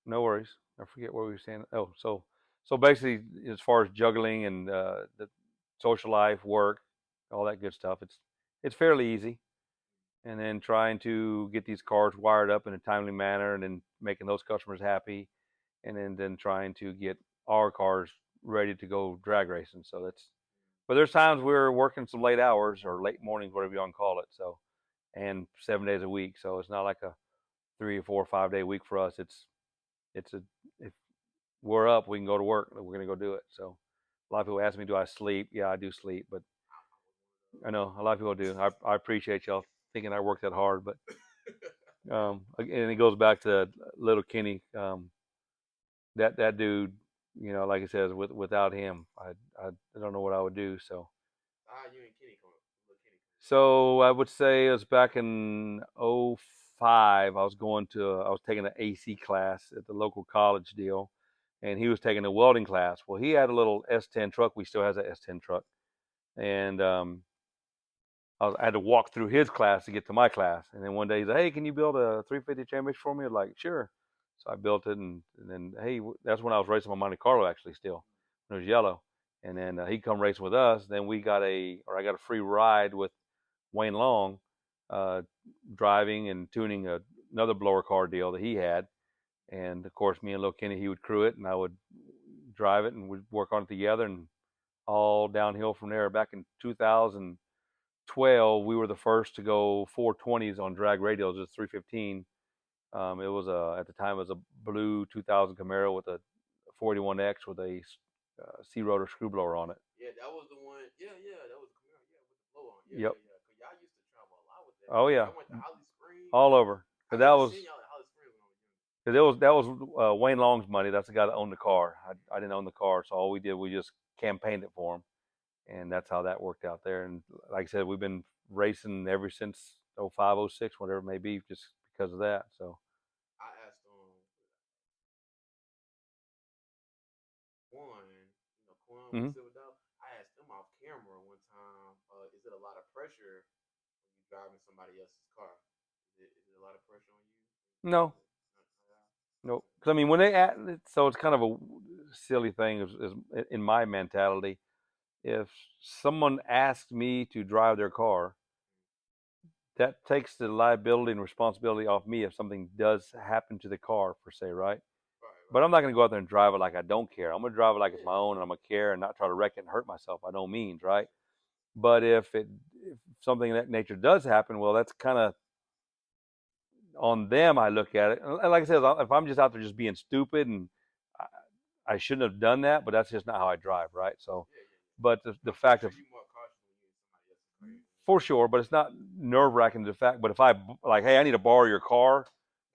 No worries. I forget what we were saying. Oh, so basically, as far as juggling and the social life, work, all that good stuff, it's fairly easy. And then trying to get these cars wired up in a timely manner, and then making those customers happy, and then trying to get our cars ready to go drag racing. So that's. But there's times we're working some late hours or late mornings, whatever you want to call it. So, and 7 days a week. So it's not like a 3 or 4 or 5 day week for us. It's a if we're up, we can go to work. We're gonna go do it. So a lot of people ask me, do I sleep? Yeah, I do sleep, but I know a lot of people do. I appreciate y'all thinking I work that hard, but and it goes back to little Kenny. That dude, like I said, without him, I don't know what I would do. So You and Kenny come up. Look, Kenny come up. so I would say it was back in '05. I was taking an AC class at the local college deal, and he was taking a welding class. Well, he had a little S10 truck. We still has that S10 truck, and I had to walk through his class to get to my class. And then one day he's like, "Hey, can you build a 350 championship for me?" I was like, "Sure." So I built it, and then hey, that's when I was racing my Monte Carlo actually still, when it was yellow. And then he come racing with us. Then I got a free ride with Wayne Long, uh, driving and tuning another blower car deal that he had. And of course, me and Lil Kenny, he would crew it, and I would drive it, and we'd work on it together, and all downhill from there. Back in 2012, we were the first to go 420s on drag radios, just 315. It was at the time it was a blue 2000 Camaro with a 41X with a C rotor screw blower on it. Yeah, that was the one. Yeah, yeah, that was Camaro. Yeah, with the blow on. Yeah, Yep. yeah, yeah. Cause y'all used to travel a lot with that. Oh yeah, Y'all went to Holly Springs. all over. I Cause that remember was seeing y'all at Holly Springs when I was young. Cause that was Wayne Long's money. That's the guy that owned the car. I didn't own the car, so all we did we just campaigned it for him, and that's how that worked out there. And like I said, we've been racing ever since '05, '06, whatever it may be, just because of that. So. I asked Quan, Quan with Hmm. Silver Dog. I asked him off camera one time. Is it a lot of pressure when you driving somebody else's car? Is it a lot of pressure on you? No, no. Because I mean, when they add, so it's kind of a silly thing is in my mentality. If someone asks me to drive their car, that takes the liability and responsibility off me if something does happen to the car per se, right? Right, But right. I'm not going to go out there and drive it like I don't care. I'm going to drive it like it's Yeah, my own, and I'm going to care and not try to wreck it and hurt myself by no means, right? But if something of that nature does happen, well, that's kind of on them. I look at it, and like I said, if I'm just out there just being stupid, and I shouldn't have done that, but that's just not how I drive, right? So, yeah, yeah, yeah. but the I'm pretty fact sure of you're more cautious when you're in somebody else's car. for sure, but it's not nerve wracking. The fact, but if I like, hey, I need to borrow your car,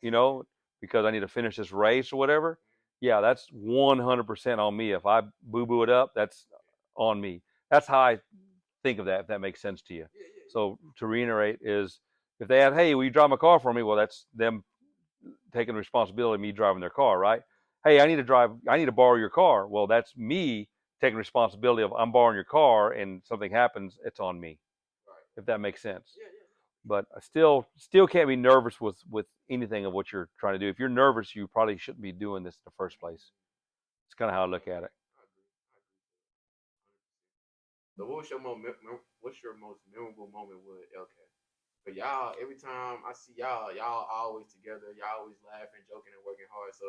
you know, because I need to finish this race or whatever, yeah, that's 100% on me. If I boo boo it up, that's on me. That's how I think of that. If that makes sense to you. Yeah, yeah, yeah. So to reiterate is, if they have, hey, will you drive my car for me? Well, that's them taking responsibility of me driving their car, right? Hey, I need to borrow your car. Well, that's me taking responsibility of I'm borrowing your car and something happens, it's on me. Right. If that makes sense. Yeah, yeah, no, for But sure. I still can't be nervous with anything of what you're trying to do. If you're nervous, you probably shouldn't be doing this in the first place. It's kind of how I I look at agree. it. I agree. I agree to it. 100%. So, what's your most memorable moment with LK? But y'all, every time I see y'all always together. Y'all always laughing, joking, and working hard. So,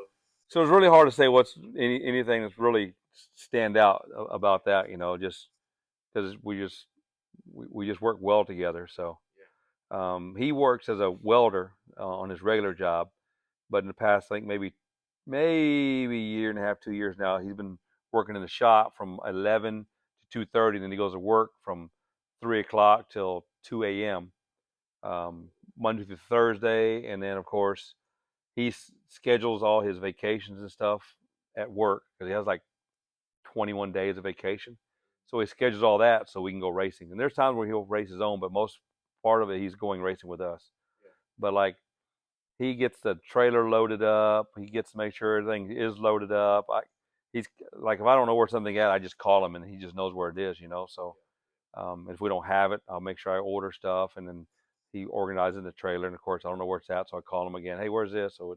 So it's really hard to say what's anything that's really stand out about that. Just because we just work well together. So yeah, he works as a welder on his regular job, but in the past, I think maybe a year and a half, 2 years now, he's been working in the shop from 11 to 2:30. Then he goes to work from 3 o'clock till 2 a.m. Monday through Thursday, and then of course he schedules all his vacations and stuff at work because he has like 21 days of vacation. So he schedules all that so we can go racing. And there's times where he'll race his own, but most part of it he's going racing with us. yeah, But like he gets the trailer loaded up, he gets to make sure everything is loaded up. He's like if I don't know where something at, I just call him and he just knows where it is. So yeah, if we don't have it, I'll make sure I order stuff and then he organizes the trailer. And of course, I don't know where it's at, so I call him again. Hey, where's this? So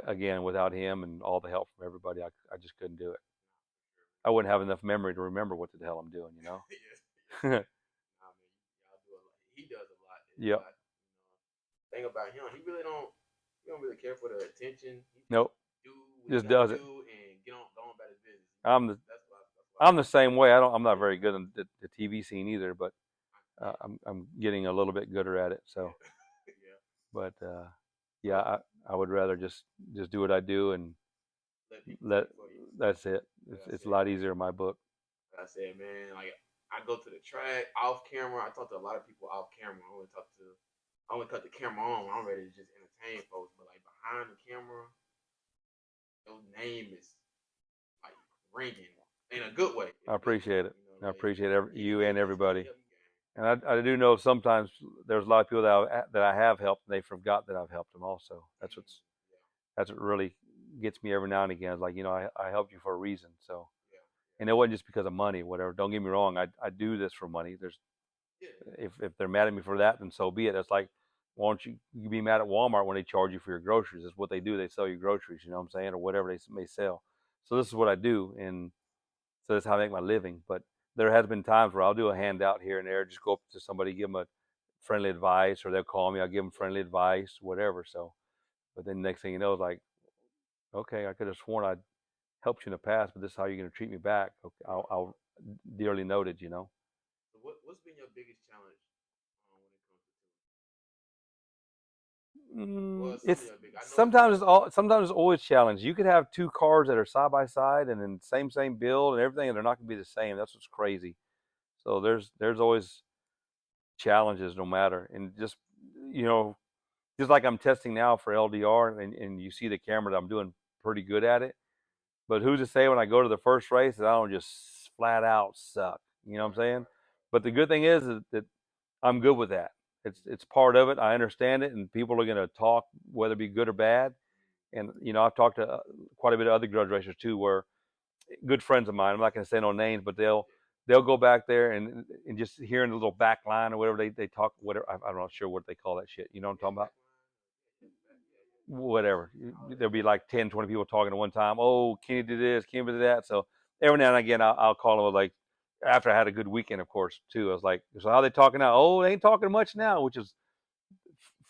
again, without him and all the help from everybody, I just couldn't do it. I wouldn't have enough memory to remember what the hell I'm doing, you know. Yes, yes. Nah, man, y'all do a lot. He does a lot. It's a Yep. lot. Thing about him, he really don't. He don't really care for the attention. He just Nope. do what he Just gotta does it. do and get on, go on about his business. I'm the That's why. That's why. I'm the same way. I'm not very good on the TV scene either, but Yeah. I'm getting a little bit gooder at it. So, Yeah. Yeah. but yeah, So I would rather just do what I do and let people let speak for you. that's it. Like I It's a said, lot easier in my book. like I said, man, like I go to the track off camera. I talk to a lot of people off camera. I only cut the camera on when I'm ready to just entertain folks. But like behind the camera, your name is like ringing in a good way. In I a good way. appreciate it. You know, I like appreciate people you and need somebody to everybody. help you, gang. And I do know sometimes there's a lot of people that I have helped and they forgot that I've helped them also. Yeah, That's what really gets me every now and again. It's like, I helped you for a reason. So, yeah, and it wasn't just because of money, whatever. Don't get me wrong. I do this for money. yeah, If they're mad at me for that, then so be it. It's like, why don't you be mad at Walmart when they charge you for your groceries? That's what they do. They sell you groceries, you know what I'm saying, or whatever they may sell. So this is what I do, and so that's how I make my living. But there has been times where I'll do a handout here and there, just go up to somebody, give them a friendly advice, or they'll call me, I'll give them yeah, friendly advice, whatever. So, but then next thing you know, it's like, okay, I could have sworn I'd helped you in the past, but this is how you're going to treat me back. Okay, yeah. I'll dearly noted, you know. So what's been your biggest challenge when it comes to touring? Well, some of It's your big. I know it's been sometimes some. sometimes it's always challenge. You could have two cars that are side by side and then same build and everything, and they're not going to be the same. That's what's crazy. So there's always challenges no matter, and you know just like I'm testing now for LDR, and you see the camera that I'm doing pretty good at it. But who's to say when I go to the first race that I don't just flat out suck? You know what I'm Right, saying? right, But the good thing is that I'm good with that. It's part of it. I understand it, and people are going to talk whether it be good or bad. And I've talked to quite a bit of other grudge racers too, where good friends of mine. I'm not going to say no names, but they'll go back there and just hearing the little back line or whatever they talk. Whatever I'm not sure what they call that shit. You know what I'm yeah, talking about? backline. Yeah, back. Yeah, yeah. Whatever. All that. There'll be like 10, 20 people talking at one time. Oh, Kenny did this, Kenny did that. So every now and again, I'll call them like after I had a good weekend, of course, too. I was like, so how they talking now? Oh, they ain't talking much now, which is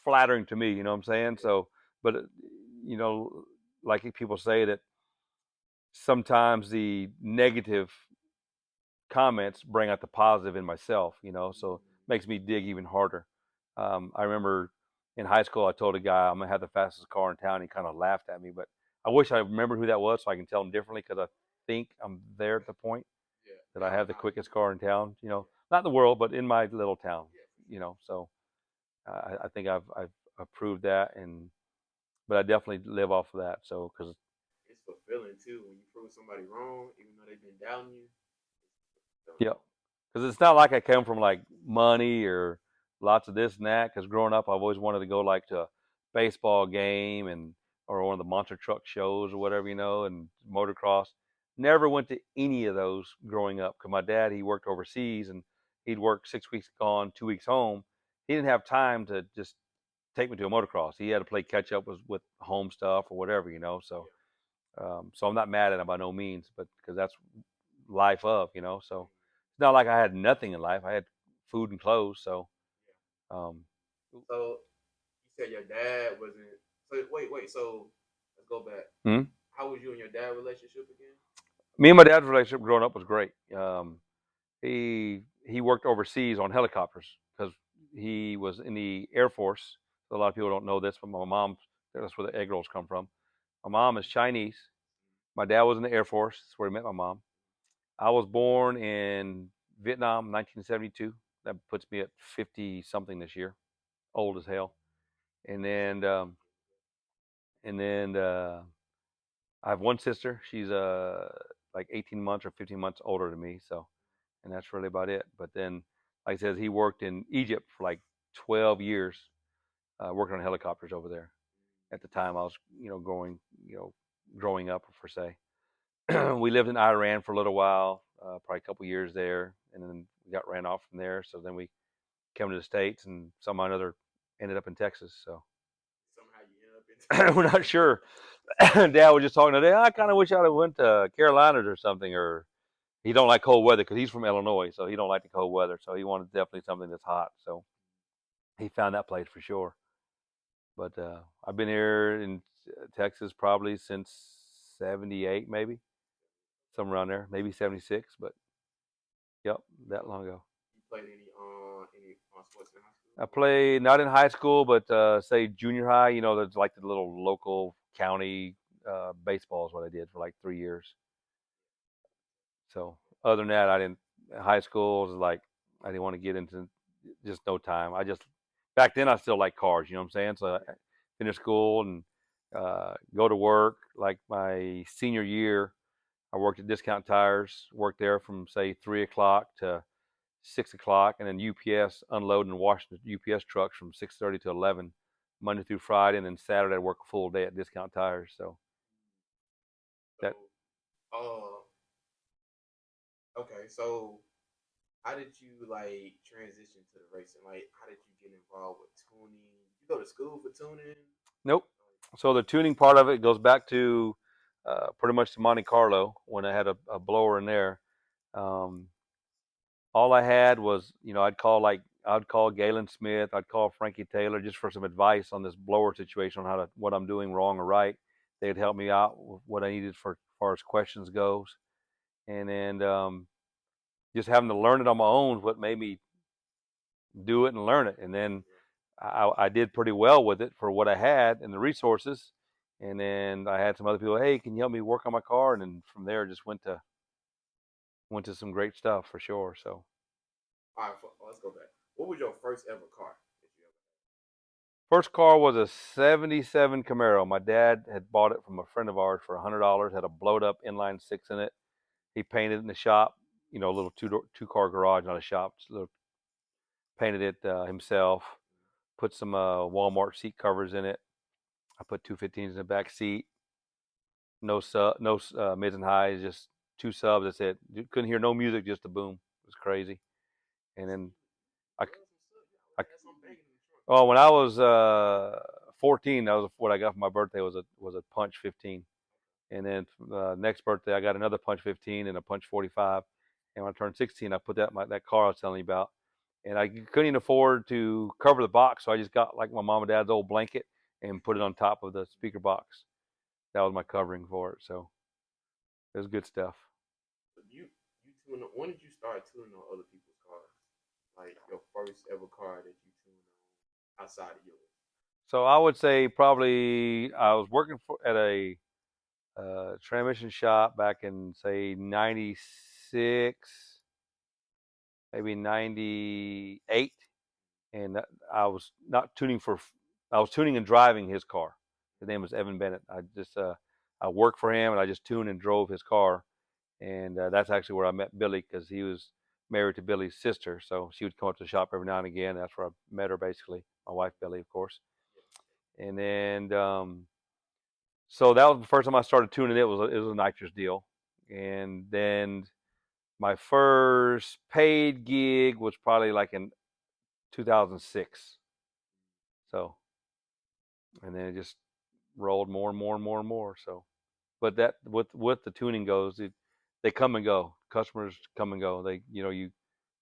flattering to me. You know what I'm saying? Yeah, So, but you know, like people say that sometimes the negative comments bring out the positive in myself. So makes me dig even harder. I remember in high school, I told a guy I'm gonna have the fastest car in town. He kind of laughed at me, but I wish I remembered who that was so I can tell him differently because I think I'm there at the point yeah. that I Now, have the now, quickest car in town. yeah, Not in the world, but in my little town. yeah, for sure. So I think I've proved that, but I definitely live off of that. So because It's fulfilling too when you prove somebody wrong, even though they've been doubting you. It's fulfilling. yeah, because it's not like I come from like money or lots of this and that. Because growing up, I've always wanted to go like to a baseball game or one of the monster truck shows or whatever, and motocross. Never went to any of those growing up because my dad, he worked overseas and he'd work 6 weeks gone, 2 weeks home. He didn't have time to just take me to a motocross. He had to play catch up with home stuff or whatever, So Yeah. so I'm not mad at him by no means, but because that's life So it's not like I had nothing in life. I had food and clothes. So Yeah. um, So you said your dad wasn't. So wait. So let's go back. hmm? How was you and your dad relationship again? Me and my dad's relationship growing up was great. He worked overseas on helicopters because he was in the Air Force. A lot of people don't know this, but my mom, that's where the egg rolls come from. My mom is Chinese. My dad was in the Air Force. That's where he met my mom. I was born in Vietnam, 1972. That puts me at 50 something this year, old as hell. And then, um, and then I have one sister. She's like 18 months or 15 months older than me. So, and that's really about it. But then, like I said, he worked in Egypt for like 12 years, working on helicopters over there. At the time, I was, growing up per se. We lived in Iran for a little while, probably a couple years there, and then we got ran off from there. So then we came to the States, and somehow or another ended up in Texas. So Somehow you ended up in. we're not sure. Dad was just talking today. I kind of wish I'd have went to Carolinas or something. Or he don't like cold weather because he's from Illinois, so he don't like the cold weather. So he wanted definitely something that's hot. So he found that place for sure. But I've been here in Texas probably since '78, maybe somewhere around there, maybe '76. But yep, that long ago. You played any sports in high school? I played not in high school, but say junior high. You know, there's like the little local county baseball is what I did for like 3 years. So other than that, I didn't. High school was like I didn't want to get into just no time. I just back then I still like cars. You know what I'm saying? So I finished school and go to work. Like my senior year, I worked at Discount Tires. Worked there from say 3 o'clock to 6 o'clock, and then UPS unloading and washing the UPS trucks from 6:30 to 11, Monday through Friday, and then Saturday I work a full day at Discount Tires. So So, that okay. So, how did you like transition to the racing? Like, how did you get involved with tuning? You go to school for tuning? nope. So the tuning part of it goes back to pretty much to Monte Carlo when I had a blower in there. Um, all I had was, I'd call Galen Smith, I'd call Frankie Taylor just for some advice on this blower situation on what I'm doing wrong or right. They'd help me out with what I needed for as far as questions goes, and then just having to learn it on my own is what made me do it and learn it. And then I did pretty well with it for what I had and the resources. And then I had some other people, hey, can you help me work on my car? And then from there, just went to some great stuff for sure. So All right, let's go back. What was your first ever car that you ever first car was a '77 Camaro. My dad had bought it from a friend of ours for $100. Had a blowed up inline six in it. He painted it in the shop. A little two car garage, not a shop. Just a little, painted it himself. Put some Walmart seat covers in it. I put 215s in the back seat. No sub, no mids and highs, just two subs. That's it. You couldn't hear no music, just a boom. It was crazy. And then I, I oh, when I was 14, that was what I got for my birthday was a Punch 15. And then next birthday, I got another Punch 15 and a Punch 45. And when I turned 16, I put that car I was telling you about. And I couldn't even afford to cover the box, so I just got like my mom and dad's old blanket and put it on top of the speaker box. That was my covering for it. So it was good stuff. you tune? When did you start tuning on other people's cars? Like your first ever car that you tuned on outside of yours? So I would say probably I was working at a transmission shop back in say '96, maybe '98, and I was not tuning for. I was tuning and driving his car. His name was Evan Bennett. I worked for him and I just tuned and drove his car, and that's actually where I met Billy because he was married to Billy's sister, so she would come up to the shop every now and again. That's where I met her basically. My wife Billy, of course, and then so that was the first time I started tuning. It was a nitrous deal, and then my first paid gig was probably like in 2006. So, and then it just rolled more and more and more and more. So, but that with the tuning goes, they come and go. Customers come and go. You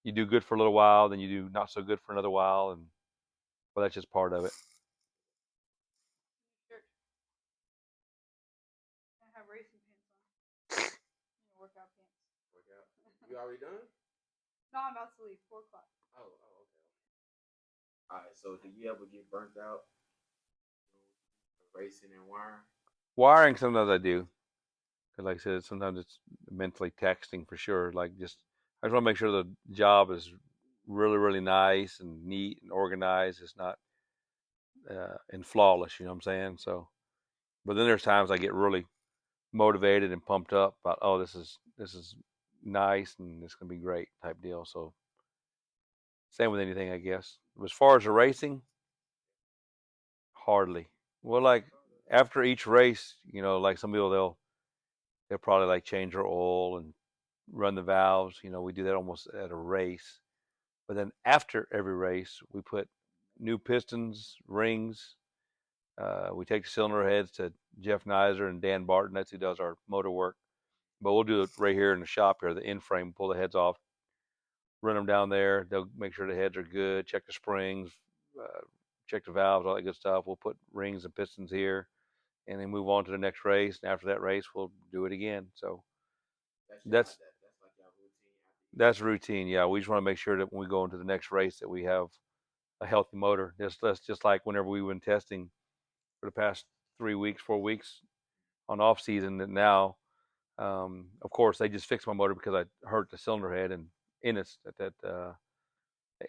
do good for a little while, then you do not so good for another while, and well, that's just part of it. Workout. You already done? Oh, okay. All right. So, do you ever get burnt out racing and wiring? Wiring sometimes I do, because like I said, sometimes it's mentally taxing for sure. Like I just want to make sure the job is really really nice and neat and organized. It's not and flawless. You know what I'm saying? So, but then there's times I get really motivated and pumped up about, oh, this is nice and it's gonna be great type deal. So same with anything, I guess. As far as the racing, hardly. Well, like after each race, like some people they'll probably like change their oil and run the valves. We do that almost at a race. But then after every race, we put new pistons, rings, We take the cylinder heads to Jeff Nizer and Dan Barton. That's who does our motor work. But we'll do it right here in the shop here, the end frame, pull the heads off, run them down there. They'll make sure the heads are good, check the springs, uh, check the valves, all that good stuff. We'll put rings and pistons here and then move on to the next race. And after that race, we'll do it again. So that's That's like y'all routine after each that's race. routine. Yeah, we just want to make sure that when we go into the next race that we have a healthy motor. That's just like whenever we went testing for the past 3 weeks, 4 weeks on off season. That now, of course, they just fixed my motor because I hurt the cylinder head and Ennis at that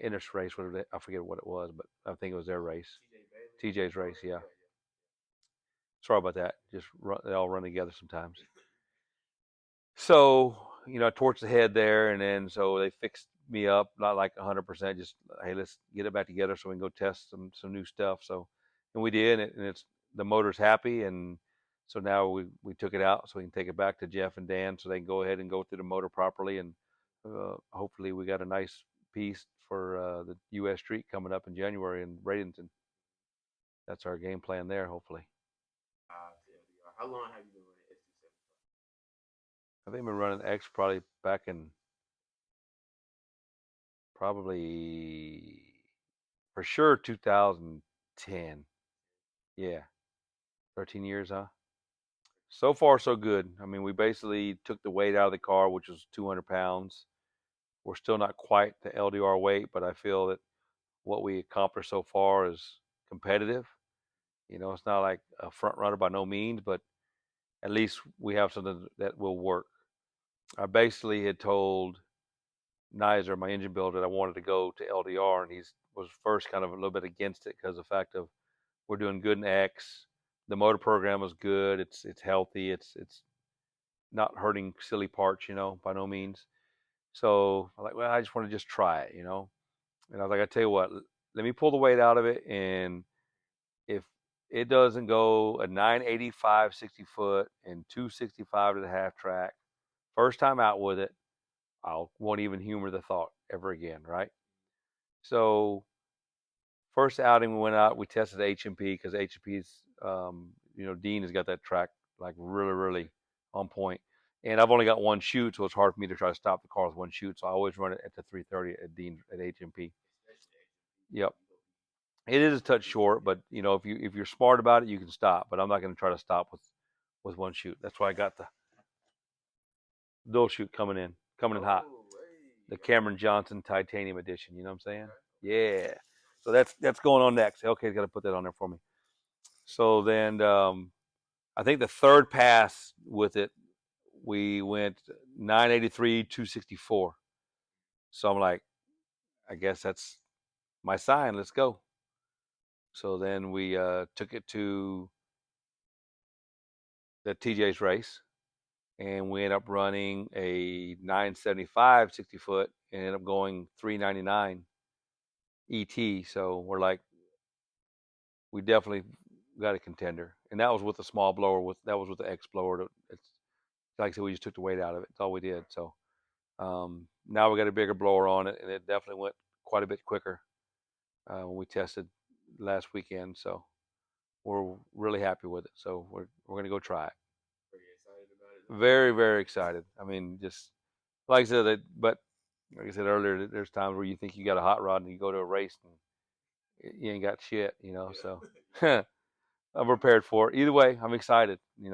Ennis race. I forget what it was, but I think it was their race, TJ Bailey. TJ's race. Oh, Yeah, yeah, yeah. sorry about that. They all run together sometimes. So, I torched the head there, and then so they fixed me up, not like 100%. Just hey, let's get it back together so we can go test some new stuff. So, and we did, and it's the motor's happy, and so now we took it out so we can take it back to Jeff and Dan so they can go ahead and go through the motor properly, and hopefully we got a nice piece for the U.S. Street coming up in January in Bradenton. That's our game plan there, hopefully. TLDR. How long have you been running S275? I think I've been running X probably back in probably for sure 2010. Yeah, 13 years, huh? So far, so good. I mean, we basically took the weight out of the car, which was 200 pounds. We're still not quite the LDR weight, but I feel that what we accomplished so far is competitive. It's not like a front runner by no means, but at least we have something that will work. I basically had told Nizer, my engine builder, that I wanted to go to LDR, and he was first kind of a little bit against it because of the fact of we're doing good in X. The motor program is good. It's healthy. It's not hurting silly parts, by no means. So I'm like, well, I just want to just try it. And I was like, I tell you what, let me pull the weight out of it, and if it doesn't go a 985 60 foot and 265 to the half track, first time out with it, I won't even humor the thought ever again, right? So first outing we went out, we tested HMP because HMP's, Dean has got that track like really, really on point. And I've only got one chute, so it's hard for me to try to stop the car with one chute. So I always run it at the 330 at Dean at HMP. Especially HMP, Yep, you gonna be it is a touch short, yeah. but if you're smart about it, you can stop. But I'm not going to try to stop with one chute. That's why I got the dual chute coming in hot. Oh, hey, The okay, Cameron Johnson Titanium Edition. You know what I'm saying? okay, okay. Yeah. So that's going on next. LK's got to put that on there for me. So then I think the third pass with it, we went 983, 264. So I'm like, I guess that's my sign. Let's go. So then we took it to the TJ's race, and we ended up running a 975 60 foot and ended up going 399 ET. So we're like, we definitely got a contender, and that was with a small blower. That was with the X blower. It's like I said, we just took the weight out of it. That's all we did. So now we got a bigger blower on it, and it definitely went quite a bit quicker when we tested last weekend. So we're really happy with it. So we're gonna go try it. Pretty excited about it though. Very very excited. I mean, just like I said, but like I said earlier, there's times where you think you got a hot rod and you go to a race and you ain't got shit. Yeah, So yeah. I'm prepared for it. Either way, I'm excited. I mean,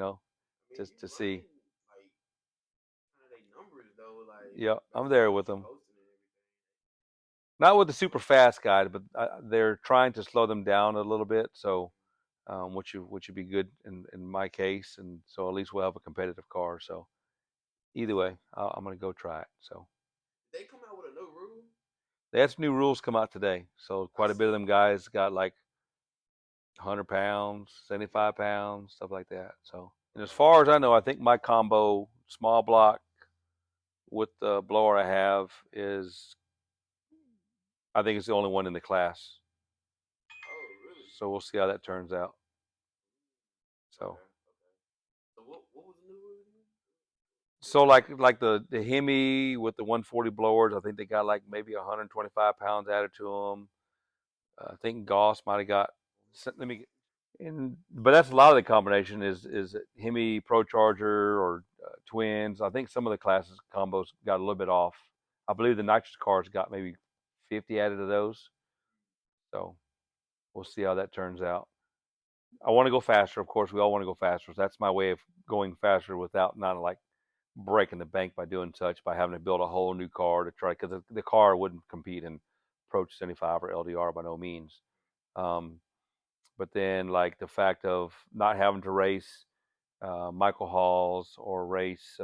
Just you to see. running like kind of they numbers though, like Yeah, I'm based on there what with you them. posted and everything. Not with the super fast guy, but they're trying to slow them down a little bit. So, which would be good in my case, and so at least we'll have a competitive car. So either way, I'm gonna go try it. So Did they come out with a new rule? they had some new rules come out today. So I quite a bit of seen them that. guys got like 100 pounds, 75 pounds, stuff like that. So, and as far as I know, I think my combo small block with the blower I have is, I think it's the only one in the class. Oh, really? So we'll see how that turns out. So, Okay, okay. So what was the new rule again? so like the Hemi with the 140 blowers, I think they got like maybe 125 pounds added to them. I think Goss might have got. Let me. but that's a lot of the combination is Hemi Pro Charger or Twins. I think some of the classes combos got a little bit off. I believe the nitrous cars got maybe 50 added to those. So we'll see how that turns out. I want to go faster. Of course, we all want to go faster. So that's my way of going faster without not like breaking the bank by doing such, by having to build a whole new car to try, because the car wouldn't compete in Pro 75 or LDR by no means. Um, but then like the fact of not having to race Michael Halls or race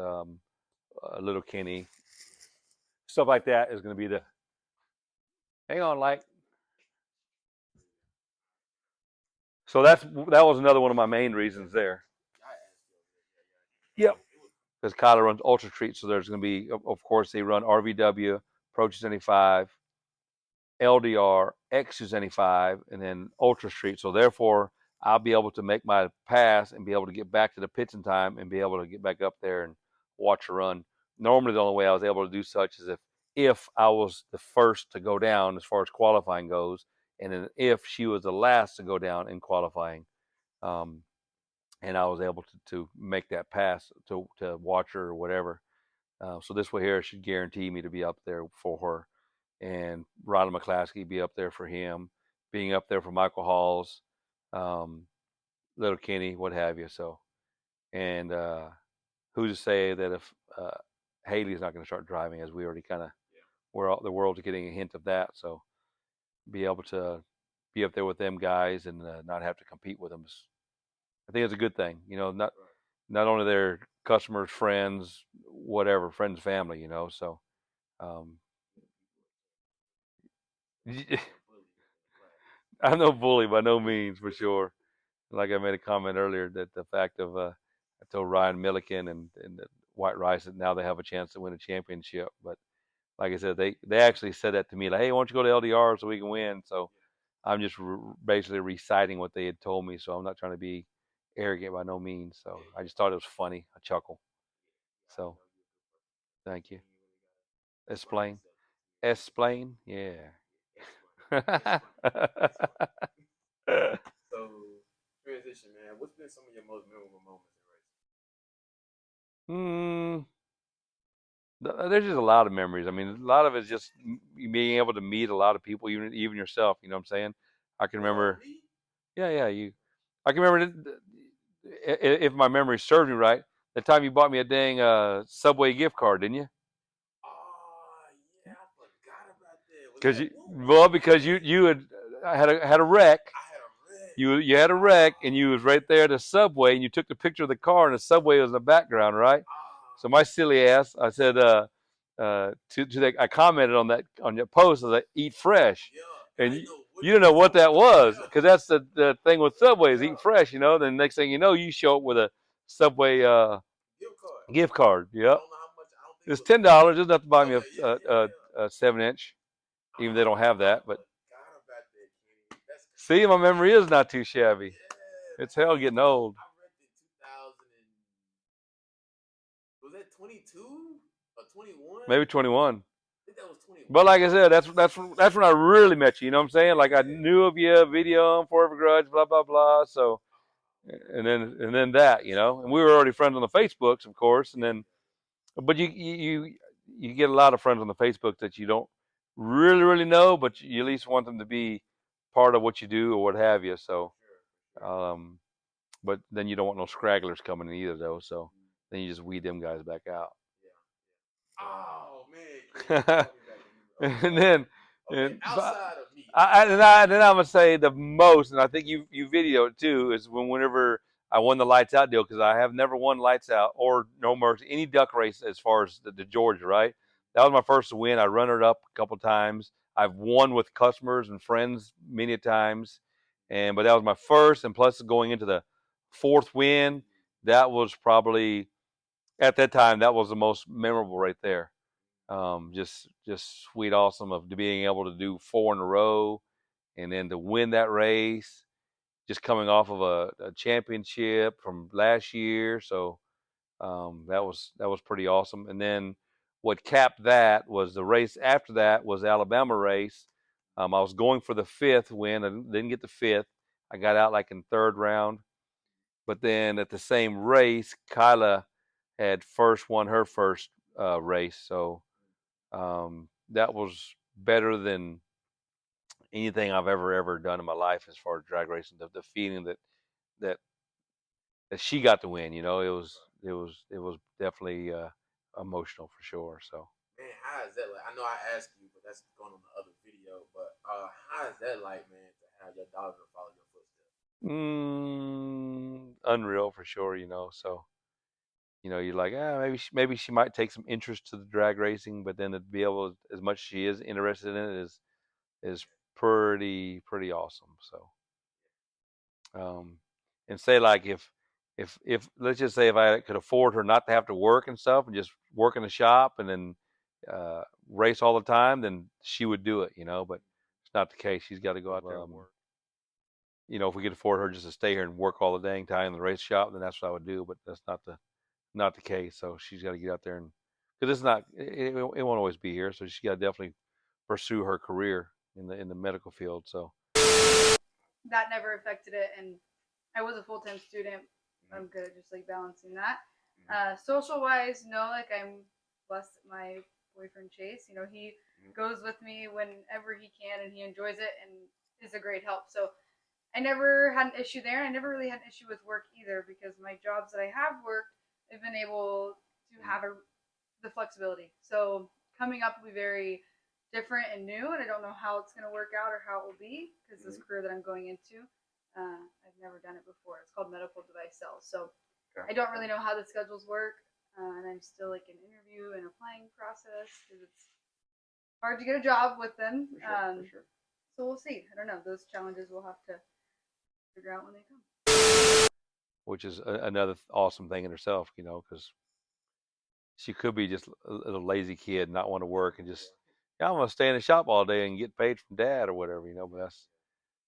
Little Kenny, stuff like that is going to be the hang on, like. So that was another one of my main reasons there. Yep. Because Kyler runs Ultra Street, so there's going to be, of course, they run RVW, Pro 275, LDR, X275, and then Ultra Street. So therefore, I'll be able to make my pass and be able to get back to the pits in time and be able to get back up there and watch her run. Normally, the only way I was able to do such is if I was the first to go down as far as qualifying goes, and then if she was the last to go down in qualifying. And I was able to make that pass to watch her or whatever. So this way here should guarantee me to be up there for her, and Ronald McClaskey be up there for him, being up there for Michael Halls, Little Kenny, what have you. So, and who's to say that if Haley's not going to start driving, as we already kind of, the world's getting a hint of that. So, be able to be up there with them guys and not have to compete with them. I think it's a good thing, not only their customers, friends, whatever, friends, family, So, I'm no bully by no means, for sure. Like I made a comment earlier that the fact of I told Ryan Milliken and White Rice that now they have a chance to win a championship. But like I said, they actually said that to me, like, hey, why don't you go to LDR so we can win? So I'm just basically reciting what they had told me. So I'm not trying to be arrogant by no means. So I just thought it was funny, a chuckle. So thank you. Explain. Explain. Yeah. So transition, man. What's been some of your most memorable moments in racing? There's just a lot of memories. I mean, a lot of it's just being able to meet a lot of people, even yourself. You know what I'm saying? I can remember. Yeah. I can remember if my memory serves me right. The time you bought me a dang Subway gift card, didn't you? Oh yeah, I forgot about that. Because you had a wreck. I had a wreck. You had a wreck, and you was right there at the Subway, and you took the picture of the car, and the Subway was in the background, right? So my silly ass, I said, I commented on that on your post, I was like, eat fresh, and you didn't know what that was, because that's the thing with Subways, eat fresh, Then next thing you know, you show up with a Subway gift card. Yep, it's $10. It's enough to buy me a 7-inch, even they don't have that, but. See, my memory is not too shabby. It's hell getting old. I read in 2000 was that 22 or 21? Maybe 21. I think that was 21. But like I said, that's when I really met you. You know what I'm saying? Like I knew of you, video on Forever Grudge, blah blah blah. So, and then that, and we were already friends on the Facebooks, of course. And then, but you get a lot of friends on the Facebook that you don't really know, but you at least want them to be part of what you do or what have you. So, but then you don't want no scragglers coming in either, though. So then you just weed them guys back out. Oh man. And then outside of me, then I'm gonna say the most, and I think you videoed it too, is whenever I won the lights out deal, because I have never won lights out or No Mercy any duck race as far as the Georgia, right? That was my first win. I run it up a couple times. I've won with customers and friends many times, but that was my first, and plus going into the fourth win, that was probably at that time that was the most memorable right there. Just sweet, awesome of being able to do 4 in a row, and then to win that race, just coming off of a championship from last year. So that was pretty awesome. And then what capped that was the race after that was the Alabama race. I was going for the 5th win. I didn't get the 5th. I got out like in third round. But then at the same race, Kyla had first won her first race, so that was better than anything I've ever done in my life as far as drag racing. The feeling that that she got to win, it was definitely emotional for sure. So Man, how is that like? I know I asked you, but that's going on the other video. But how is that like, man, to have your daughter follow your footsteps? unreal for sure. So you're like, maybe she might take some interest to the drag racing, but then to be able, as much as she is interested in it, is pretty awesome. So and say like if let's just say if I could afford her not to have to work and stuff and just work in the shop and then race all the time, then she would do it, but it's not the case. She's got to go out there and work. If we could afford her just to stay here and work all the dang time in the race shop, then that's what I would do. But that's not the case. So she's got to get out there, and because it's not, it won't always be here. So she's got to definitely pursue her career in the medical field. So that never affected it, and I was a full-time student. I'm good at just like balancing that. Social wise, no, like I'm blessed that my boyfriend Chase, he goes with me whenever he can and he enjoys it and is a great help. So I never had an issue there. I never really had an issue with work either because my jobs that I have worked, I've been able to have the flexibility. So coming up will be very different and new, and I don't know how it's going to work out or how it will be because this career that I'm going into, I've never done it before. It's called medical device sales. So I don't really know how the schedules work, and I'm still like in interview and applying process because it's hard to get a job with them. For sure. So we'll see. I don't know. Those challenges we'll have to figure out when they come. which is another awesome thing in herself, because she could be just a little lazy kid, not want to work, and just, yeah, I'm gonna stay in the shop all day and get paid from dad or whatever, but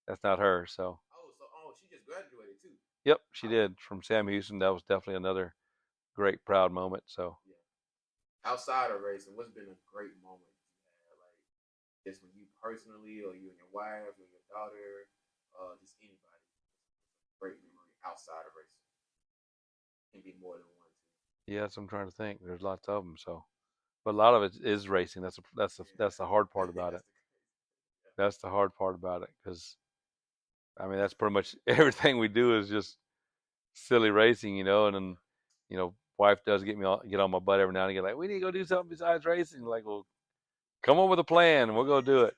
that's not her. So She just graduated too. yep, she did from Sam Houston. That was definitely another great proud moment. So Yeah. Outside of racing, what's been a great moment you had, like just with you personally, or you and your wife, or your daughter, just anybody? Great memory outside of racing. Can be more than one too. yes, I'm trying to think. There's lots of them. So, but a lot of it is racing. That's the hard part about it. That's the hard part about it, because I mean that's pretty much everything we do is just silly racing, and then wife does get on my butt every now and again, like, we need to go do something besides racing. Like, well, come up with a plan and we'll go do it.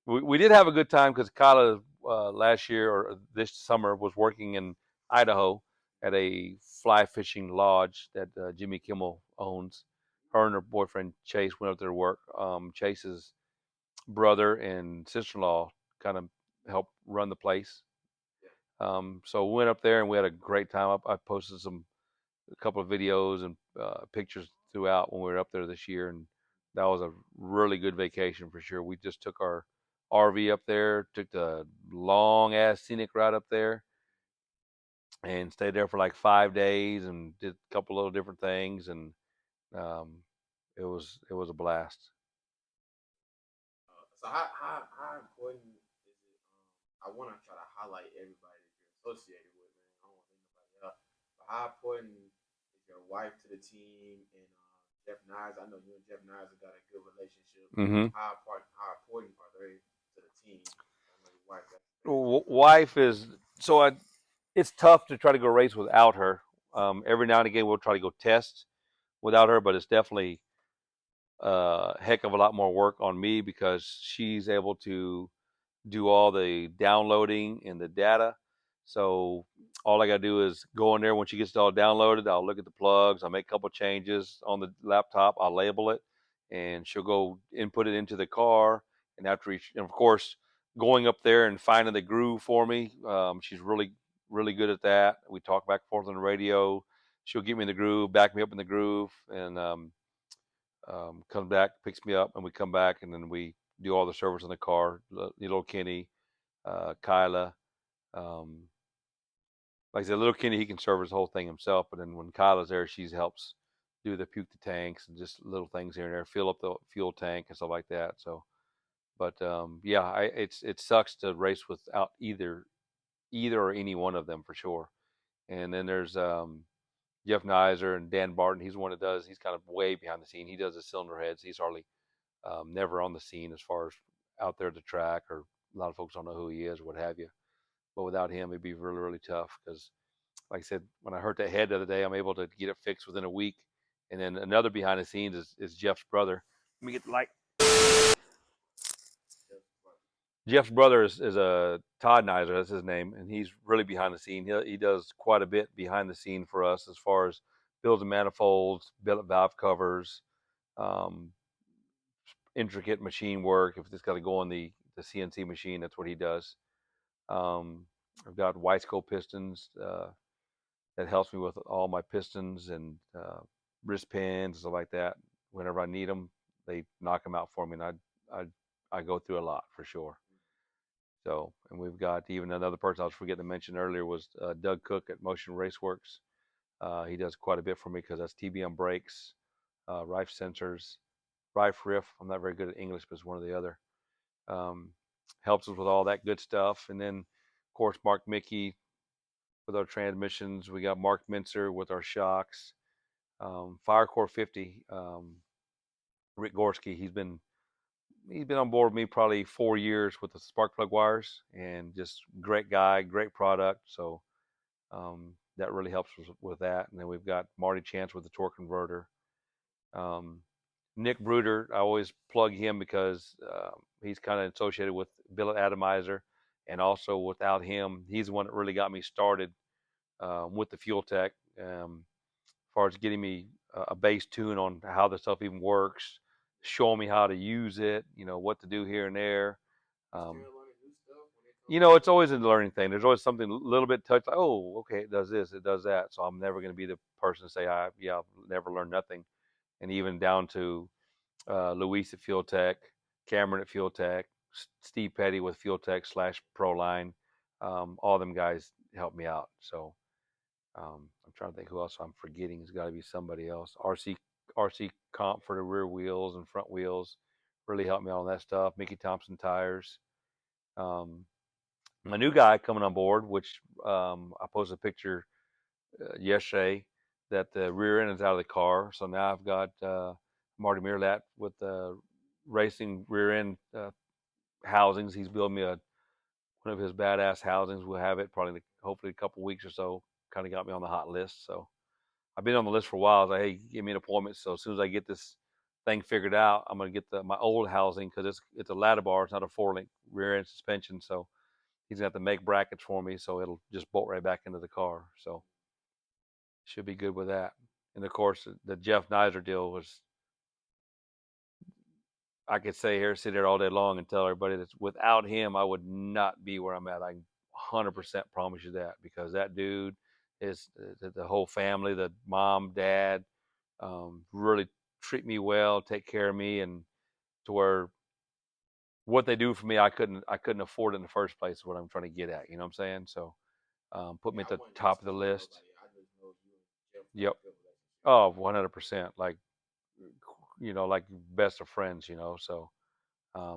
We did have a good time because Kyla last year or this summer was working in Idaho at a fly fishing lodge that Jimmy Kimmel owns. Her and her boyfriend Chase went up there to work. Chase's brother and sister-in-law kind of helped run the place. So we went up there and we had a great time. I posted a couple of videos and pictures throughout when we were up there this year, and that was a really good vacation for sure. We just took our RV up there, took the long ass scenic ride up there, and stayed there for like 5 days and did a couple little different things, and um, it was a blast. So how important is it? I want to try to highlight everybody that you're associated with, man. I don't want to leave nobody out. But how important is your wife to the team and Jeff Nyes? I know you and Jeff Nyes have got a good relationship. Mm-hmm. How important are they to the team? I know your wife. Wife is so it's tough to try to go race without her. Every now and again we'll try to go test without her, but it's definitely a heck of a lot more work on me because she's able to do all the downloading and the data. So all I got to do is go in there when she gets it all downloaded. I'll look at the plugs. I'll make a couple changes on the laptop. I'll label it, and she'll go input it into the car. And and of course, going up there and finding the groove for me. She's really good at that. We talk back and forth on the radio. She'll get me in the groove, back me up in the groove, and comes back, picks me up, and we come back, and then we do all the service in the car. Little Kenny, Kyla. Um, like I said, little Kenny, he can service the whole thing himself, but then when Kyla's there, she helps do the puke the tanks and just little things here and there, fill up the fuel tank and stuff like that. So, but yeah, it sucks to race without either either or any one of them for sure. And then there's Jeff Nizer and Dan Barton. He's the one that does. He's kind of way behind the scene. He does the cylinder heads. He's hardly never on the scene as far as out there at the track, or a lot of folks don't know who he is or what have you. But without him, it'd be really, really tough because, like I said, when I hurt that head the other day, I'm able to get it fixed within a week. And then another behind the scenes is Jeff's brother. Let me get the light. Jeff's brother is a Todd Nizer, that's his name, and he's really behind the scene. He does quite a bit behind the scene for us as far as builds and manifolds, billet valve covers, um, intricate machine work. If it's got to go on the CNC machine, that's what he does. Um, I've got Weisco pistons that helps me with all my pistons and wrist pins and stuff like that. Whenever I need them, they knock them out for me, and I go through a lot for sure. So, and we've got even another person I was forgetting to mention earlier was Doug Cook at Motion Raceworks. He does quite a bit for me because that's TBM brakes, Rife sensors, Rife Riff. I'm not very good at English, but it's one or the other. Helps us with all that good stuff. And then, of course, Mark Mickey with our transmissions. We got Mark Mincer with our shocks. Firecore 50. Rick Gorski. He's been on board with me probably 4 years with the spark plug wires, and just great guy, great product. So that really helps us with that. And then we've got Marty Chance with the torque converter. Nick Bruder, I always plug him because he's kind of associated with billet atomizer, and also without him, he's the one that really got me started with the Fuel Tech, as far as getting me a base tune on how the stuff even works, showing me how to use it, what to do here and there. It's always a learning thing. There's always something a little bit touched, like, oh, okay, it does this, it does that. So I'm never going to be the person to say, I've never learned nothing. And even down to Luis at Fuel Tech, Cameron at Fuel Tech, Steve Petty with Fuel Tech / Proline. All them guys helped me out. So I'm trying to think who else I'm forgetting. It's got to be somebody else. RC Comp for the rear wheels and front wheels really helped me out on that stuff. Mickey Thompson tires. My new guy coming on board, which I posted a picture yesterday, that the rear end is out of the car. So now I've got Marty Meerlat with the racing rear end housings. He's building me one of his badass housings. We'll have it probably hopefully a couple weeks or so. Kind of got me on the hot list. So I've been on the list for a while. I was like, hey, give me an appointment. So as soon as I get this thing figured out, I'm going to get my old housing, because it's a ladder bar. It's not a 4-link rear end suspension. So he's going to have to make brackets for me, so it'll just bolt right back into the car. So should be good with that. And of course, the Jeff Nizer deal was, I could sit here all day long and tell everybody that without him, I would not be where I'm at. I 100% promise you that, because that dude is the whole family, the mom, dad, really treat me well, take care of me, and to where what they do for me, I couldn't afford it in the first place. Is what I'm trying to get at. You know what I'm saying? So put me at the top of the list. Yep. Oh, 100%. Like, like best of friends. So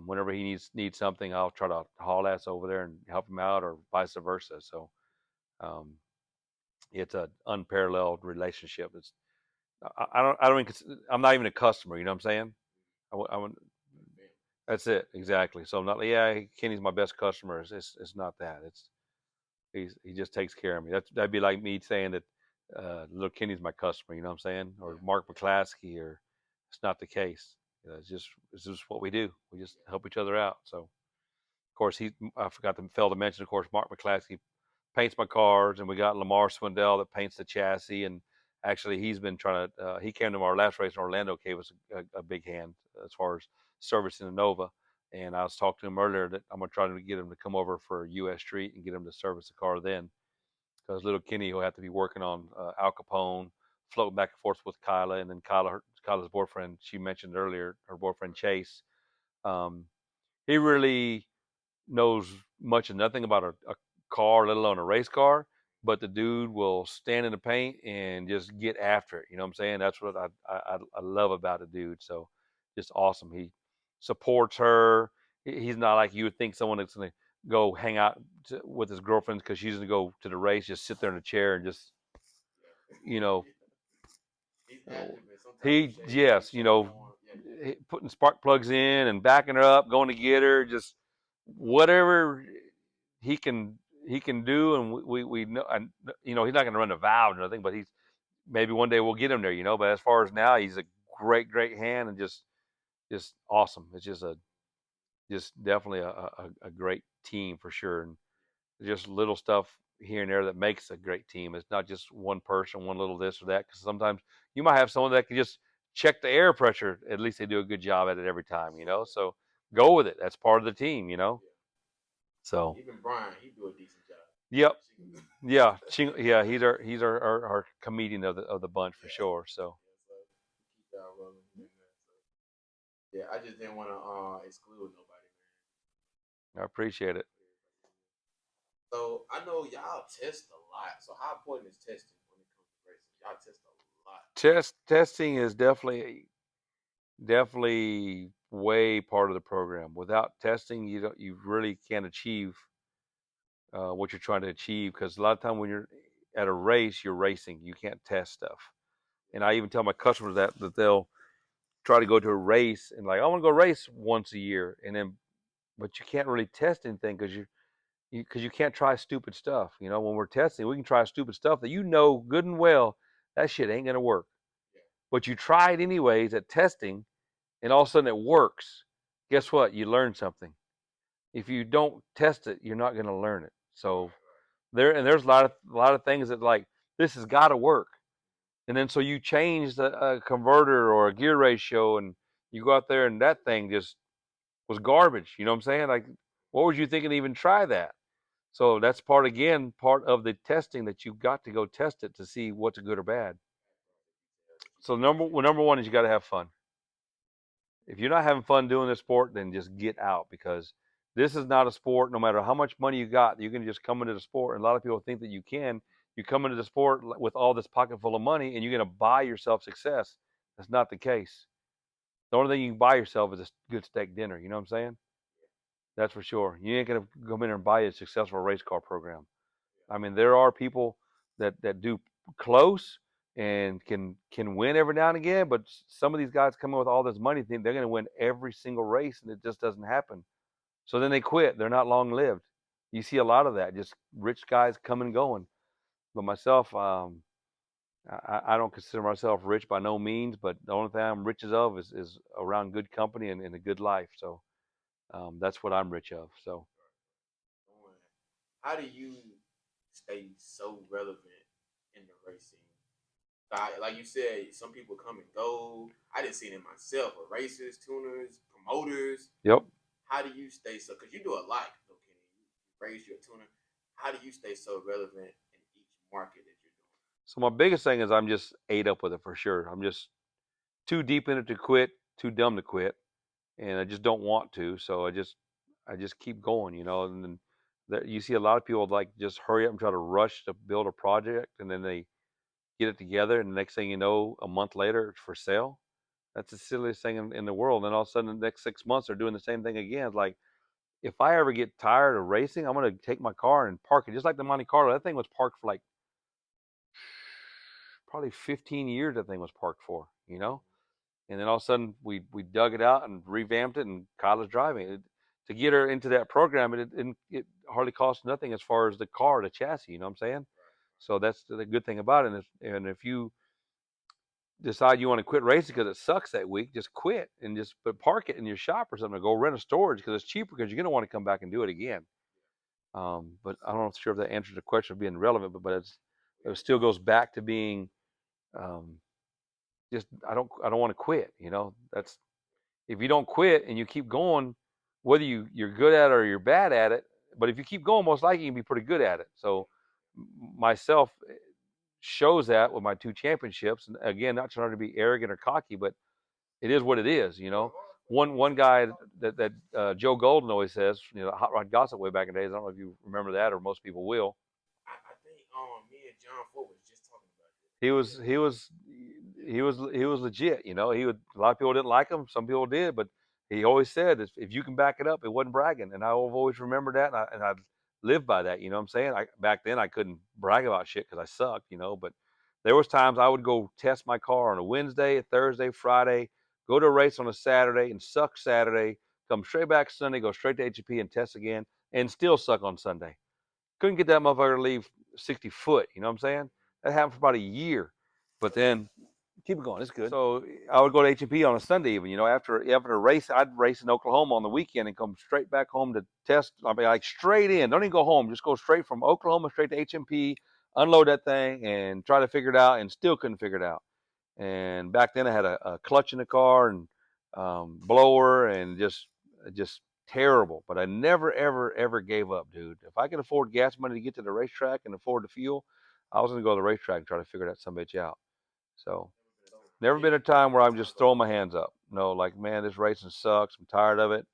whenever he needs something, I'll try to haul ass over there and help him out, or vice versa. So it's an unparalleled relationship. I'm not even a customer. You know what I'm saying? That's it, exactly. So I'm not, Kenny's my best customer. It's not that. He just takes care of me. That'd be like me saying that little Kenny's my customer. You know what I'm saying? Or Mark McClaskey, or it's not the case. It's just what we do. We just help each other out. So of course I forgot to fail to mention. Of course, Mark McClaskey paints my cars, and we got Lamar Swindell that paints the chassis. And actually, he's been trying to. He came to our last race in Orlando, gave us a big hand as far as servicing the Nova. And I was talking to him earlier that I'm gonna try to get him to come over for US Street and get him to service the car then, because little Kenny will have to be working on Al Capone, floating back and forth with Kyla, and then Kyla's boyfriend, she mentioned earlier, her boyfriend Chase. He really knows much of nothing about a car, let alone a race car, but the dude will stand in the paint and just get after it. You know what I'm saying? That's what I love about the dude. So just awesome. He supports her. He's not like you would think someone that's going to go hang out with his girlfriend because she's gonna go to the race, just sit there in a chair and just, you know, He's active, and sometimes he yes, you know, putting spark plugs in and backing her up, going to get her, just whatever he can he can do, and we know, and you know, he's not gonna run a valve or nothing, but he's maybe one day we'll get him there, you know. But as far as now, he's a great hand and just awesome. It's just definitely a great team for sure, and just little stuff here and there that makes a great team. It's not just one person, one little this or that. Because sometimes you might have someone that can just check the air pressure. At least they do a good job at it every time, you know. So go with it. That's part of the team, you know. So even Brian, he do a decent job. yep, yeah, yeah. He's our comedian of the bunch for sure. So Keep y'all rolling. Yeah, I just didn't want to exclude nobody, I appreciate it. man. So I know y'all test a lot. So how important is testing when it comes to racing? Y'all test a lot. Testing is definitely way part of the program. Without testing, you really can't achieve what you're trying to achieve, because a lot of time when you're at a race, you're racing. You can't test stuff. And I even tell my customers that they'll try to go to a race and like, I want to go race once a year, and then but you can't really test anything because you can't try stupid stuff. You know, when we're testing, we can try stupid stuff that you know good and well that shit ain't gonna work. But you try it anyways at testing, and all of a sudden it works. Guess what? You learn something. If you don't test it, you're not gonna learn it. So there's a lot of things that like this has got to work, and then so you change a converter or a gear ratio, and you go out there and that thing just was garbage. You know what I'm saying? Like, what was you thinking to even try that? So that's part of the testing, that you've got to go test it to see what's good or bad. So number one is you got to have fun. If you're not having fun doing this sport, then just get out, because this is not a sport. No matter how much money you got, you can just come into the sport. And a lot of people think that you can. You come into the sport with all this pocket full of money, and you're going to buy yourself success. That's not the case. The only thing you can buy yourself is a good steak dinner. You know what I'm saying? That's for sure. You ain't going to come in and buy a successful race car program. I mean, there are people that do close and can win every now and again, but some of these guys come in with all this money, think they're going to win every single race, and it just doesn't happen. So then they quit. They're not long lived. You see a lot of that, just rich guys coming and going. But myself, I don't consider myself rich by no means, but the only thing I'm rich of is around good company and a good life. So that's what I'm rich of. So How do you stay so relevant in the racing? Like you said, some people come and go. I didn't see it in myself. But racers, tuners, promoters. yep. How do you stay so? Because you do a lot, okay? You race, you're a tuner. How do you stay so relevant in each market that you're doing? So my biggest thing is I'm just ate up with it for sure. I'm just too deep in it to quit, too dumb to quit, and I just don't want to. So I just keep going, you know. And then you see a lot of people like just hurry up and try to rush to build a project, and then they get it together, and the next thing you know, a month later, it's for sale. That's the silliest thing in the world. And all of a sudden, the next 6 months, they're doing the same thing again. It's like, if I ever get tired of racing, I'm going to take my car and park it. Just like the Monte Carlo. That thing was parked for like probably 15 years, that thing was parked for, you know? And then all of a sudden, we dug it out and revamped it, and Kyla's driving it. To get her into that program, it hardly costs nothing as far as the car, the chassis, you know what I'm saying? So that's the good thing about it. And if you decide you want to quit racing because it sucks that week, just quit and just park it in your shop or something, or go rent a storage, because it's cheaper, because you're going to want to come back and do it again. But I don't know sure if that answers the question of being relevant, but it still goes back to being um, just I don't want to quit. You know, that's if you don't quit and you keep going, whether you're good at it or you're bad at it, but if you keep going, most likely you can be pretty good at it. So myself shows that with my 2 championships, and again, not trying to be arrogant or cocky, but it is what it is. You know, one guy that Joe Golden always says, you know, Hot Rod Gossip way back in the days. I don't know if you remember that, or most people will. I think me and John Ford was just talking about this. He was he was legit. You know, a lot of people didn't like him, some people did, but he always said, if you can back it up, it wasn't bragging. And I've always remembered that, and I lived by that. You know what I'm saying? Back then I couldn't brag about shit because I sucked, you know. But there was times I would go test my car on a Wednesday, a Thursday, Friday, go to a race on a Saturday and suck Saturday, come straight back Sunday, go straight to HEP and test again, and still suck on Sunday. Couldn't get that motherfucker to leave 60 foot. You know what I'm saying? That happened for about a year. But then, keep it going. It's good. So I would go to HEP on a Sunday even. You know, after a race, I'd race in Oklahoma on the weekend and come straight back home to test. I mean, like straight in. Don't even go home. Just go straight from Oklahoma straight to HMP, unload that thing, and try to figure it out. And still couldn't figure it out. And back then I had a clutch in the car and blower and just terrible. But I never ever gave up, dude. If I could afford gas money to get to the racetrack and afford the fuel, I was gonna go to the racetrack and try to figure that some bitch out. So never been a time where I'm just throwing my hands up. No, like, man, this racing sucks. I'm tired of it.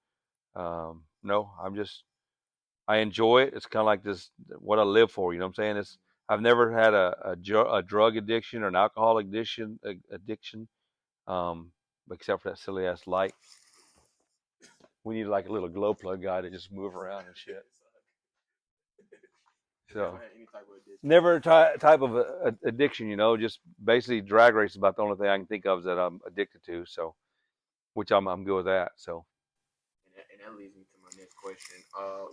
No, I enjoy it. It's kind of like this, what I live for. You know what I'm saying? I've never had a drug addiction or an alcohol addiction, except for that silly ass light. We need like a little glow plug guy to just move around and shit. So never type of addiction, you know. Just basically drag race is about the only thing I can think of that I'm addicted to. So, which I'm good with that. So. And that leads me to my next question.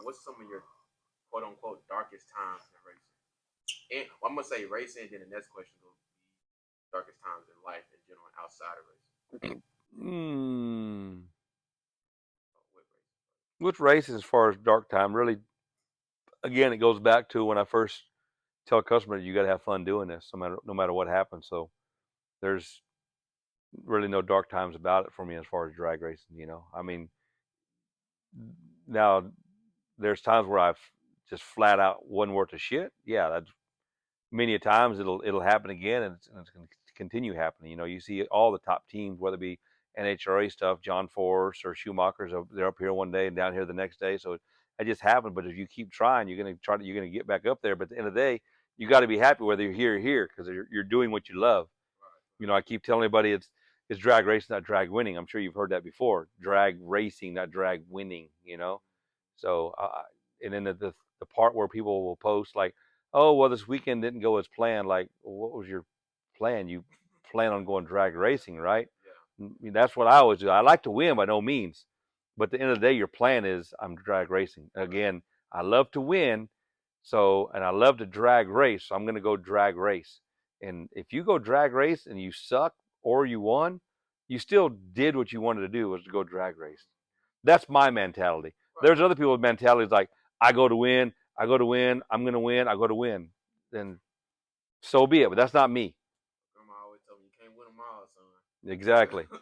What's some of your quote unquote darkest times in racing? And I'm gonna say racing, then the next question will be darkest times in life in general outside of racing. With racing, as far as dark time, really, again, it goes back to when I first tell customers you got to have fun doing this, no matter what happens. So there's really no dark times about it for me as far as drag racing. You know, I mean, now there's times where I've just flat out wasn't worth a shit. Yeah, that's many a times it'll happen again, and it's going to continue happening. You know, you see all the top teams, whether it be NHRA stuff, John Force or Schumacher's, they're up here one day and down here the next day. So it just happened. But if you keep trying, you're going to get back up there. But at the end of the day, you got to be happy whether you're here or here, because you're doing what you love. You know, I keep telling everybody it's drag racing, not drag winning. I'm sure you've heard that before. Drag racing, not drag winning. You know, so and then the part where people will post like, oh, well, this weekend didn't go as planned. Like, well, what was your plan? You plan on going drag racing, right? Yeah. I mean, that's what I always do. I like to win by no means, but at the end of the day, your plan is I'm drag racing. Again, I love to win, and I love to drag race. So I'm going to go drag race. And if you go drag race and you suck or you won, you still did what you wanted to do, was to go drag race. That's my mentality. There's other people's mentalities like, I go to win, I'm going to win, I go to win. Then so be it, but that's not me. Grandma always told me, you can't win them all, son. Exactly. Yeah.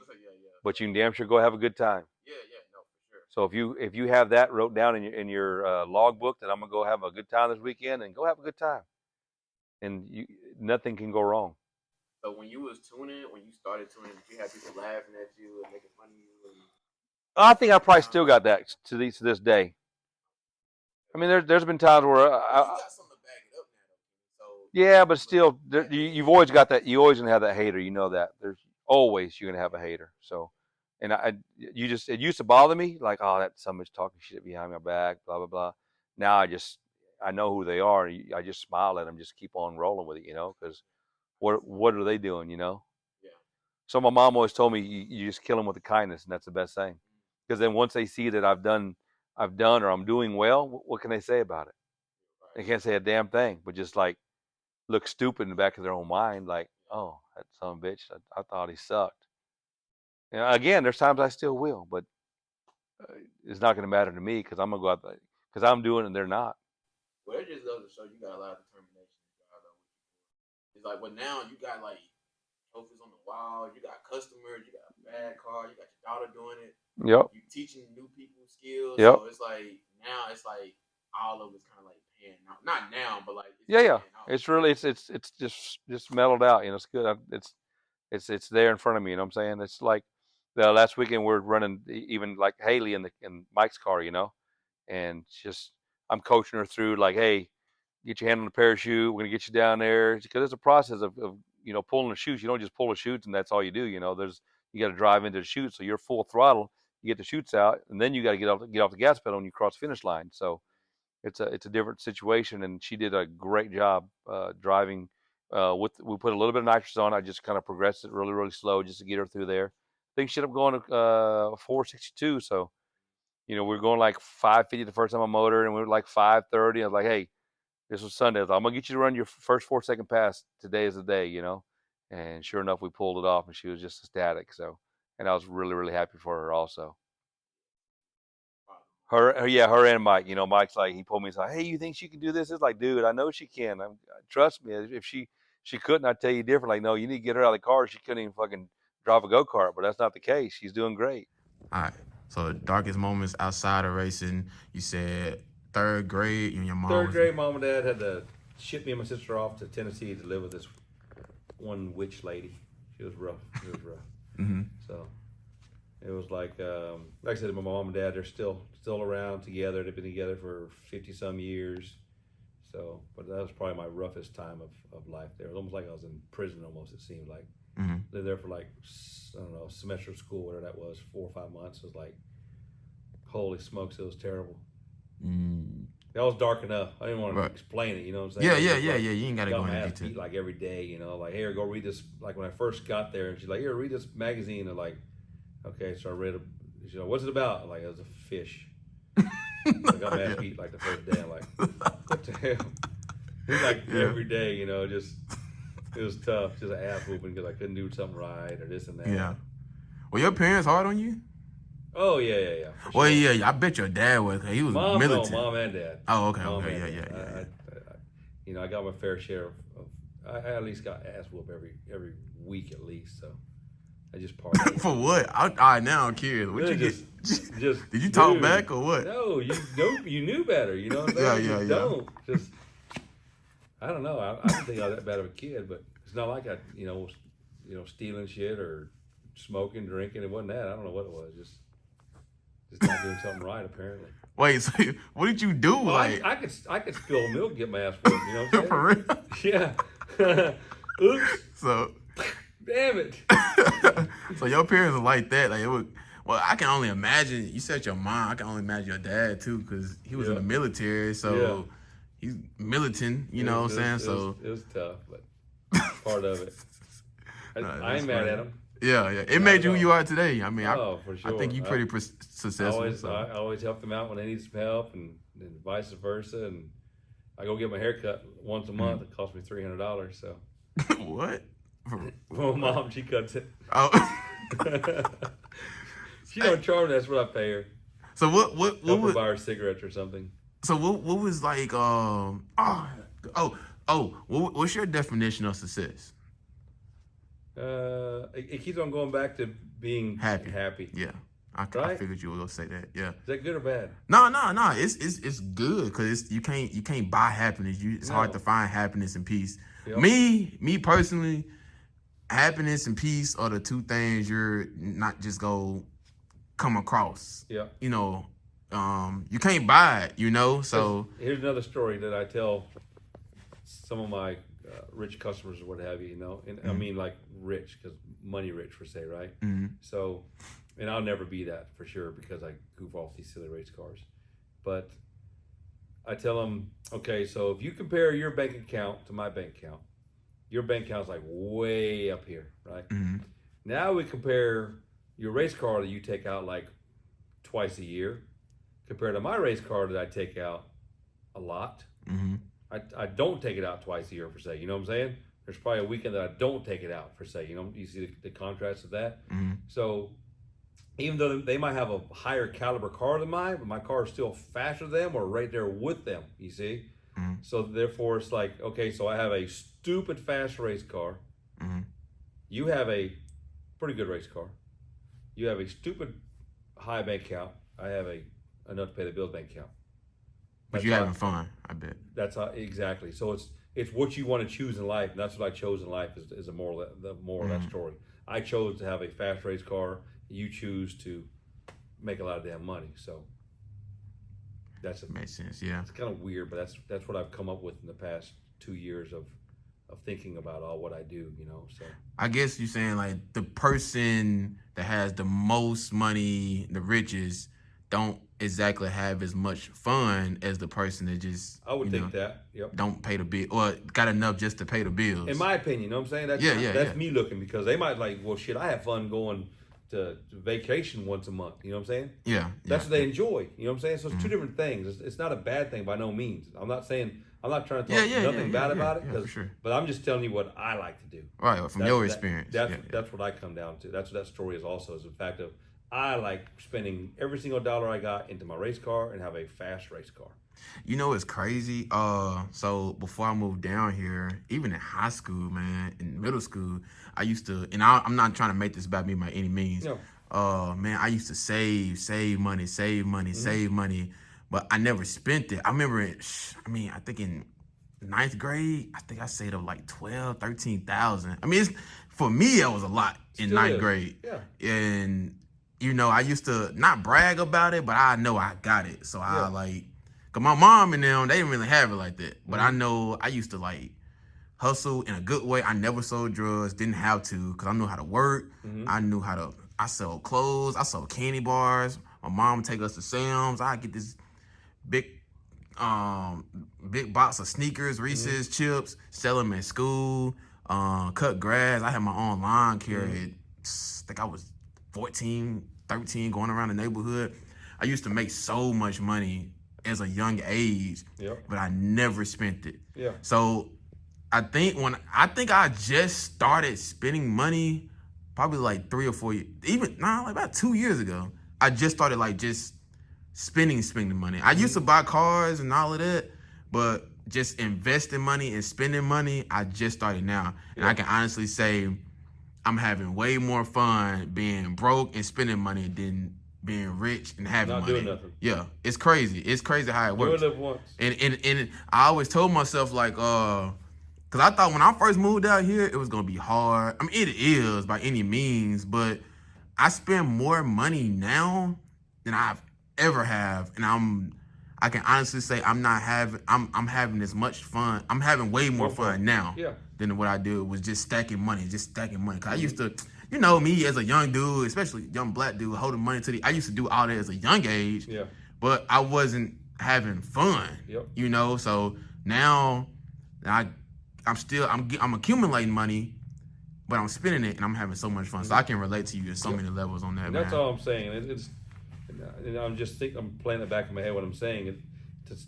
But you can damn sure go have a good time. Yeah, no, for sure. So if you have that wrote down in your log book that I'm going to go have a good time this weekend, and go have a good time. And nothing can go wrong. So when you started tuning, did you have people laughing at you and making fun of you? I think I probably still got that to this day. I mean, there's been times where you got something to back it up now. So yeah, but still, you've always got that. You always gonna have that hater. You know that. There's always you're gonna have a hater. So, and it used to bother me, like, oh, that somebody's talking shit behind my back, blah blah blah. Now I know who they are. I just smile at them, just keep on rolling with it, you know, because what are they doing, you know? Yeah. So my mom always told me, you just kill them with the kindness, and that's the best thing. Because then once they see that I've done or I'm doing well, what can they say about it? They can't say a damn thing, but just like look stupid in the back of their own mind, like, oh, that son of a bitch, I thought he sucked. And again, there's times I still will, but it's not going to matter to me, because I'm going to go out there because I'm doing it and they're not. Well, it just goes to show you got a lot of determination. It's like, well, now you got like trophies on the wall, you got customers, you got a bad car, you got your daughter doing it. Yep. You teaching new people skills. Yep. So it's like now it's like all of it's kind of like paying out. Not now, but like yeah. It's really it's just mellowed out. You know, it's good. It's there in front of me. You know what I'm saying? It's like the last weekend we're running even like Haley in Mike's car. You know, and just I'm coaching her through like, hey, get your hand on the parachute. We're gonna get you down there, because it's a process of you know, pulling the chutes. You don't just pull the chutes and that's all you do. You know, you got to drive into the chute, so you're full throttle. you get the chutes out, and then you got to get off the gas pedal when you cross the finish line. So it's a different situation, and she did a great job driving. We put a little bit of nitrous on. I just kind of progressed it really slow just to get her through there. I think she ended up going to 462. So we were going like 550 the first time I motored, and we were like 530. I was like, hey, this was Sunday. I'm gonna get you to run your first 4-second pass. Today is the day, And sure enough, we pulled it off, and she was just ecstatic. So, and I was really happy for her also. Her and Mike. Mike's like, he pulled me. He's like, hey, you think she can do this? It's like, dude, I know she can. Trust me. If she couldn't, I'd tell you different. Like, no, you need to get her out of the car. She couldn't even fucking drive a go-kart, but that's not the case. She's doing great. All right. So the darkest moments outside of racing, you said third grade, you and your mom. Third grade, mom and dad had to ship me and my sister off to Tennessee to live with this one witch lady. She was rough. Mm-hmm. So it was like I said, my mom and dad, they're still around together. They've been together for 50-some years. So, but that was probably my roughest time of life there. It was almost like I was in prison almost, it seemed like. Mm-hmm. Lived there for like, I don't know, semester of school, whatever that was, 4 or 5 months. It was like, holy smokes, it was terrible. That was dark enough. I didn't want to explain it, you know what I'm saying? Yeah. You ain't got to go into detail. Beat like every day, like, here, go read this. Like when I first got there, and she's like, here, read this magazine. And like, okay, so I read it. She's like, what's it about? I'm like, it was a fish. I got my ass beat like the first day. I'm like, what the hell? It's like every day, just, it was tough. Just an ass whooping because I couldn't do something right or this and that. Yeah. Were your parents hard on you? Oh, yeah. Well, yeah, I bet your dad was. He was militant. No, mom and dad. Oh, okay, yeah. I got my fair share of I at least got ass whooped every week at least. So I just partied. For what? Now I'm curious. What you just did you talk back or what? No, you knew better. You know what I'm saying? Don't just. I don't know. I didn't think I was that bad of a kid, but it's not like I was stealing shit or smoking, drinking. It wasn't that. I don't know what it was. Just not doing something right, apparently. Wait, so what did you do? Well, I could spill milk and get my ass whooped, you know what I'm saying? For real? Yeah. Oops. So damn it. So your parents are like that. Like it would. Well, I can only imagine. You said your mom. I can only imagine your dad too, because he was in the military. So he's militant. You know what I'm saying? So it was tough, but part of it. I ain't mad at him. Yeah. It made you who you are today. I mean, for sure. I think you're pretty successful. I always help them out when they need some help, and vice versa. And I go get my hair cut once a month. It costs me $300. So what? Well, mom, she cuts it. Oh. She don't charge. That's what I pay her. So what would buy her cigarettes or something? So what was like? What's your definition of success? It keeps on going back to being happy. Yeah, I figured you were gonna say that. Yeah. Is that good or bad? No. It's good because you can't buy happiness. It's hard to find happiness and peace. Yep. Me personally, happiness and peace are the two things you're not just go come across. Yeah. You can't buy it. So here's another story that I tell some of my rich customers or what have you, and I mean like rich because money rich per se, right? Mm-hmm. So, and I'll never be that for sure because I goof off these silly race cars, but I tell them, okay, so if you compare your bank account to my bank account, your bank account's like way up here, right? Mm-hmm. Now we compare your race car that you take out like twice a year compared to my race car that I take out a lot. Mm-hmm. I don't take it out twice a year per se. You know what I'm saying? There's probably a weekend that I don't take it out per se. You see the contrast of that? Mm-hmm. So even though they might have a higher caliber car than mine, but my car is still faster than them or right there with them, you see? Mm-hmm. So therefore it's like, okay, so I have a stupid fast race car. Mm-hmm. You have a pretty good race car. You have a stupid high bank account. I have enough to pay the bills bank account. But you're having fun, I bet. That's how, exactly. So it's what you want to choose in life, and that's what I chose in life is the moral of that story. I chose to have a fast race car. You choose to make a lot of damn money. So makes sense. Yeah, it's kind of weird, but that's what I've come up with in the past 2 years of thinking about all what I do, So I guess you're saying like the person that has the most money, the richest, don't exactly have as much fun as the person that just I would think that. Yep. don't pay the bill or got enough just to pay the bills. In my opinion, you know what I'm saying? That's me looking, because they might like, well, shit, I have fun going to vacation once a month. You know what I'm saying? Yeah. That's what they enjoy. You know what I'm saying? So it's two different things. It's not a bad thing by no means. I'm not trying to talk nothing bad about it. For sure. But I'm just telling you what I like to do. Right, from your experience. That's what I come down to. That's what that story is also, is the fact of I like spending every single dollar I got into my race car and have a fast race car. You know, it's crazy. So before I moved down here, even in high school, man, in middle school, I used to, and I'm not trying to make this about me by any means. No. Man, I used to save money, but I never spent it. I remember I think in ninth grade, I think I saved up like 12, 13,000. I mean, for me, it was a lot in ninth grade. Yeah. And, I used to not brag about it, but I know I got it. So I cause my mom and them, they didn't really have it like that. But I know I used to like hustle in a good way. I never sold drugs, didn't have to, cause I knew how to work. I sell clothes, I sell candy bars. My mom would take us to Sam's. I get this big box of sneakers, Reese's chips, sell them at school, cut grass. I had my own lawn care at, I think I was 14, 13, going around the neighborhood. I used to make so much money as a young age, but I never spent it. Yeah. So I think I just started spending money probably like 3 or 4 years, like about 2 years ago. I just started like just spending money. I used to buy cars and all of that, but just investing money and spending money, I just started now. And I can honestly say I'm having way more fun being broke and spending money than being rich and having money. Not doing nothing. Yeah, it's crazy. It's crazy how it works. You live once. And I always told myself like, cause I thought when I first moved out here, it was gonna be hard. I mean, it is by any means, but I spend more money now than I've ever have, and I can honestly say I'm having as much fun. I'm having way more fun now than what I did was just stacking money. Cause I used to, me as a young dude, especially young black dude, holding money I used to do all that as a young age. Yeah. But I wasn't having fun. Yep. So now I'm accumulating money, but I'm spending it and I'm having so much fun. So I can relate to you in so many levels on that. And that's all I'm saying. I'm playing it back in my head what I'm saying.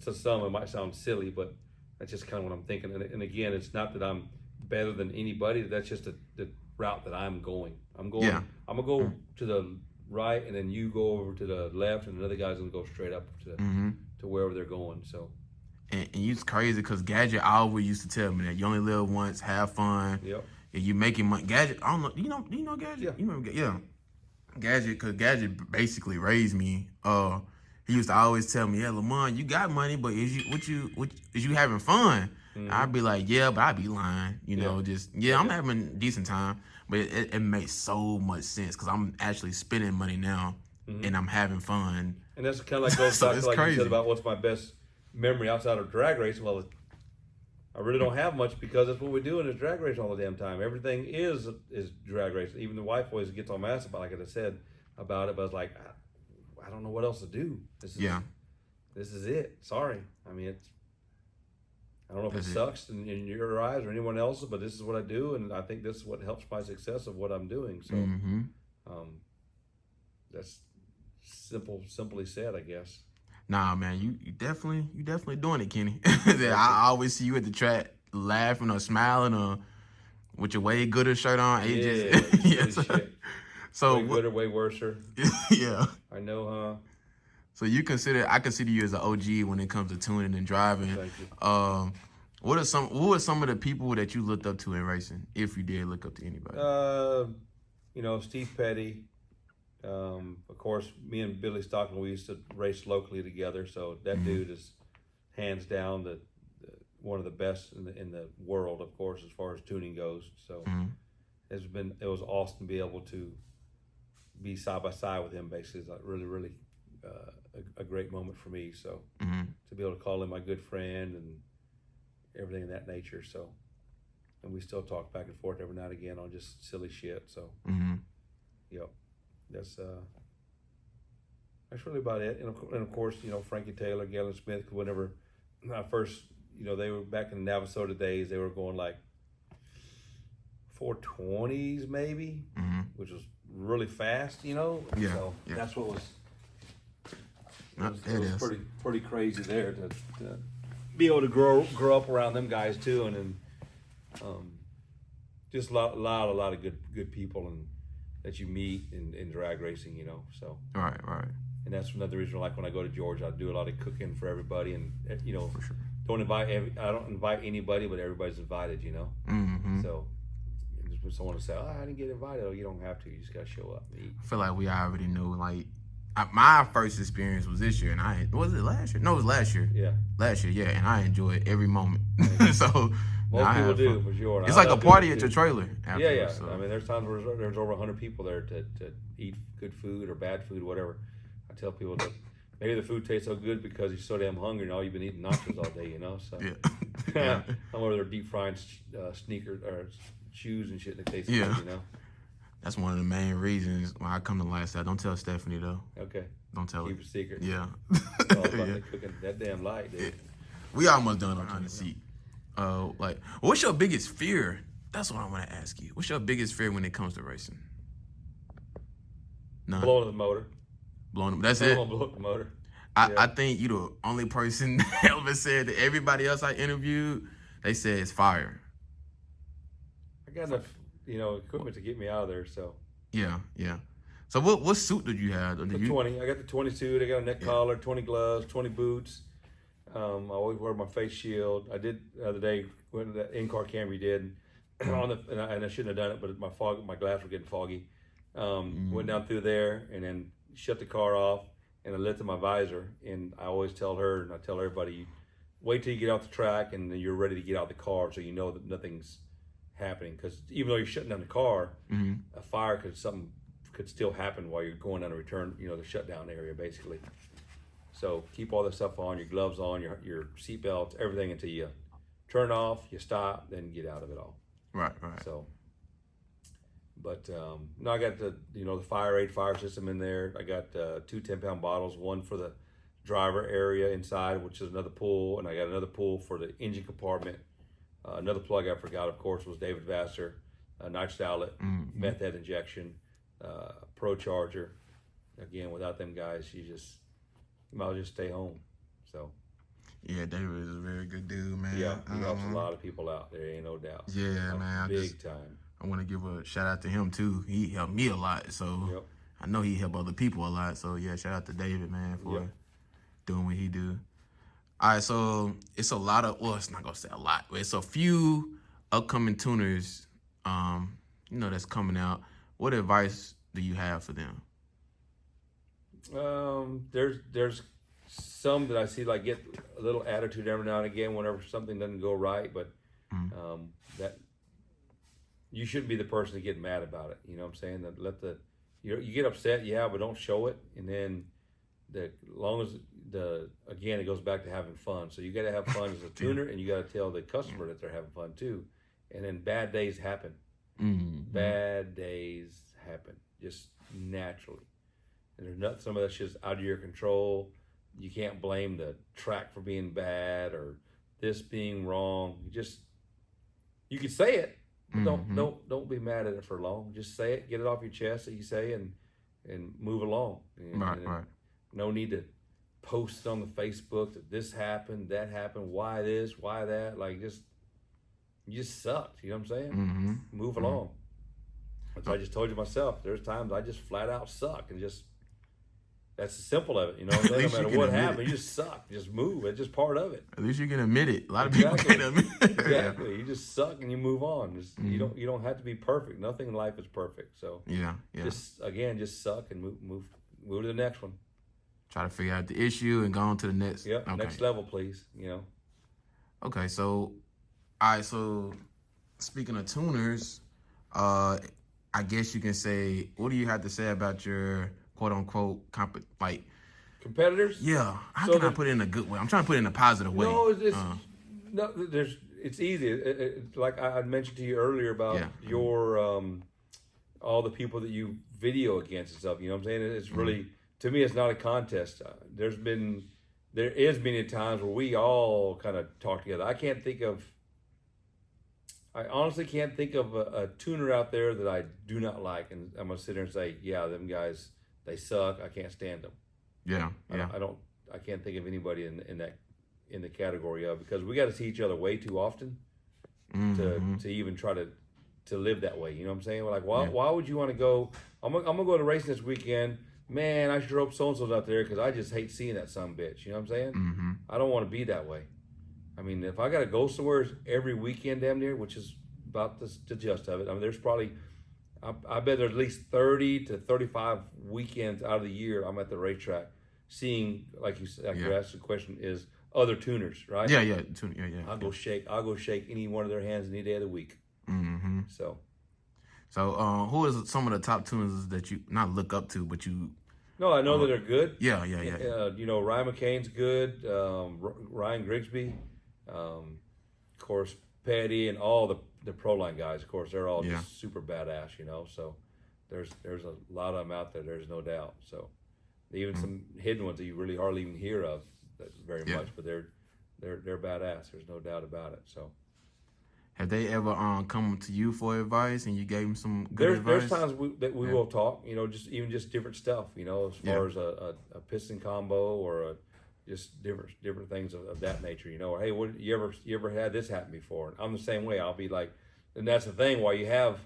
To some, it might sound silly, but that's just kind of what I'm thinking. And again, it's not that I'm better than anybody. That's just the route that I'm going. I'm gonna go to the right, and then you go over to the left, and another guy's gonna go straight up to wherever they're going. So. And it's crazy because Gadget always used to tell me that you only live once, have fun. Yep. And you making money. Gadget, I don't know. Do you know Gadget? Yeah. You remember? Yeah. Gadget, because Gadget basically raised me. He used to always tell me, "Yeah, Lamont, you got money, but is you having fun?" I'd be like, "Yeah," but I'd be lying. I'm having a decent time, but it makes so much sense because I'm actually spending money now, and I'm having fun. And that's kind of like goes back to like you said about what's my best memory outside of drag race. Well, I really don't have much because that's what we do in this drag race all the damn time. Everything is drag race. Even the wife always gets on my ass about, like I said about it, but I was like, I don't know what else to do. This is it. Sorry. I mean, I don't know if it sucks in your eyes or anyone else's, but this is what I do, and I think this is what helps my success of what I'm doing. So, that's simply said, I guess. Nah, man, you definitely doing it, Kenny. I always see you at the track laughing or smiling or with your way gooder shirt on. Shit. So way gooder, way worser. Yeah. I know, huh? So I consider you as an OG when it comes to tuning and driving. Thank you. What are some of the people that you looked up to in racing, if you did look up to anybody? Steve Petty. Of course, me and Billy Stockton, we used to race locally together. So that dude is hands down the one of the best in the world, of course, as far as tuning goes. So it was awesome to be able to be side by side with him. Basically, it's like really, really a great moment for me. So to be able to call him my good friend and everything of that nature. So and we still talk back and forth every now and again on just silly shit. So, yep, that's really about it. And of course, Frankie Taylor, Galen Smith. Whenever I first, they were back in the Navasota days, they were going like 420s maybe, which was really fast. So that's what was. It was pretty crazy there to be able to grow up around them guys too, and then just a lot of good people and that you meet in drag racing, So right. And that's another reason, like when I go to Georgia, I do a lot of cooking for everybody, and For sure. I don't invite anybody, but everybody's invited, So when someone will say, "Oh, I didn't get invited," you don't have to. You just gotta show up and eat. I feel like we already knew. Like my first experience was this year, and was it last year? No, it was last year. Yeah, last year. Yeah, and I enjoyed every moment. So most people do for sure. It's like a party at your trailer. Yeah. So. I mean, there's times where there's over 100 people there to eat good food or bad food, whatever. I tell people that maybe the food tastes so good because you're so damn hungry and all you've been eating nachos all day, So yeah. I'm over there deep frying sneakers or shoes and shit that taste good, That's one of the main reasons why I come to Lifestyle. Don't tell Stephanie though. Okay. Don't tell her. Keep it secret. Yeah. About cooking that damn light, dude. Yeah. We almost done on the seat. What's your biggest fear? That's what I want to ask you. What's your biggest fear when it comes to racing? None. Blowing the motor. That's it. Blow up the motor. I think you the only person that ever said that. Everybody else I interviewed, they said it's fire. I got enough, equipment to get me out of there. So yeah. So what suit did you have? the 20. I got the 20 suit. I got a neck collar, 20 gloves, 20 boots. I always wear my face shield. I did the other day when the in-car camera did and I shouldn't have done it, but my glass was getting foggy. Went down through there and then shut the car off, and I lifted my visor. And I always tell her, and I tell everybody, wait till you get out the track and then you're ready to get out the car, so you know that nothing's happening. Because even though you're shutting down the car, a fire could still happen while you're going down a return, the shutdown area basically. So keep all this stuff on, your gloves on, your seat belts, everything until you turn off, you stop, then get out of it all. Right. So, but no, I got the fire system in there. I got 2 10-pound bottles, one for the driver area inside, which is another pool, and I got another pool for the engine compartment. Another plug I forgot, of course, was David Vassar, nitrous outlet, meth head injection, pro charger. Again, without them guys, you might as well just stay home. So. Yeah, David is a very good dude, man. Yeah, he helps a lot of people out. There ain't no doubt. Yeah, man. Big time. I want to give a shout out to him too. He helped me a lot, so I know he helped other people a lot. So yeah, shout out to David, man, for doing what he do. All right, so it's a lot of, it's not gonna say a lot, but it's a few upcoming tuners, that's coming out. What advice do you have for them? There's some that I see like get a little attitude every now and again whenever something doesn't go right, but that you shouldn't be the person to get mad about it. You know what I'm saying? That you get upset, but don't show it. And then long as again, it goes back to having fun. So you got to have fun as a tuner, and you got to tell the customer that they're having fun too. And then bad days happen. Bad days happen just naturally. And there's not some of that shit's out of your control. You can't blame the track for being bad or this being wrong. You can say it, but don't be mad at it for long. Just say it, get it off your chest that you say, and move along. Right. No need to post on the Facebook that this happened, that happened, why this, why that. Like you just sucked. You know what I'm saying? Move along. That's what I just told you myself. There's times I just flat out suck and just. That's the simple of it, no matter what happened, you just suck. Just move. It's just part of it. At least you can admit it. A lot of people can't admit it. Exactly. You just suck and you move on. You don't have to be perfect. Nothing in life is perfect. So just suck and move to the next one. Try to figure out the issue and go on to the next. Yep. Okay. Next level, please. Okay. So, all right. So, speaking of tuners, I guess you can say, what do you have to say about your quote unquote competitors? Yeah. How can I put it in a good way? I'm trying to put it in a positive way. No, it's easy. Like I mentioned to you earlier about your all the people that you video against and stuff. You know what I'm saying? It's really, to me, it's not a contest. There is many times where we all kind of talk together. I honestly can't think of a tuner out there that I do not like, and I'm gonna sit there and say, yeah, them guys, they suck. I can't stand them. Yeah. I can't think of anybody in the category of, because we got to see each other way too often to even try to live that way. You know what I'm saying? We're like, why would you want to go? I'm gonna go to racing this weekend. Man, I sure hope so and so's out there because I just hate seeing that son of a bitch. You know what I'm saying? I don't want to be that way. I mean, if I got to go somewhere every weekend damn near, which is about the gist of it. I mean, there's probably, I bet there's at least 30 to 35 weekends out of the year I'm at the racetrack seeing, like you asked the question, is other tuners, right? Yeah. I'll go shake any one of their hands any day of the week. So who is some of the top tuners that you not look up to, but you? No, I know that they're good. Yeah. You know, Ryan McCain's good. Ryan Grigsby, of course, Petty, and all the pro line guys. Of course, they're all just super badass. You know, so there's a lot of them out there. There's no doubt. So even some hidden ones that you really hardly even hear of very much, but they're badass. There's no doubt about it. So. Have they ever come to you for advice and you gave them some good advice? There's times that we will talk, you know, just different stuff, you know, as far as a piston combo or just different things of that nature, you know. Or, hey, what you ever had this happen before? And I'm the same way. I'll be like, and that's the thing. While you have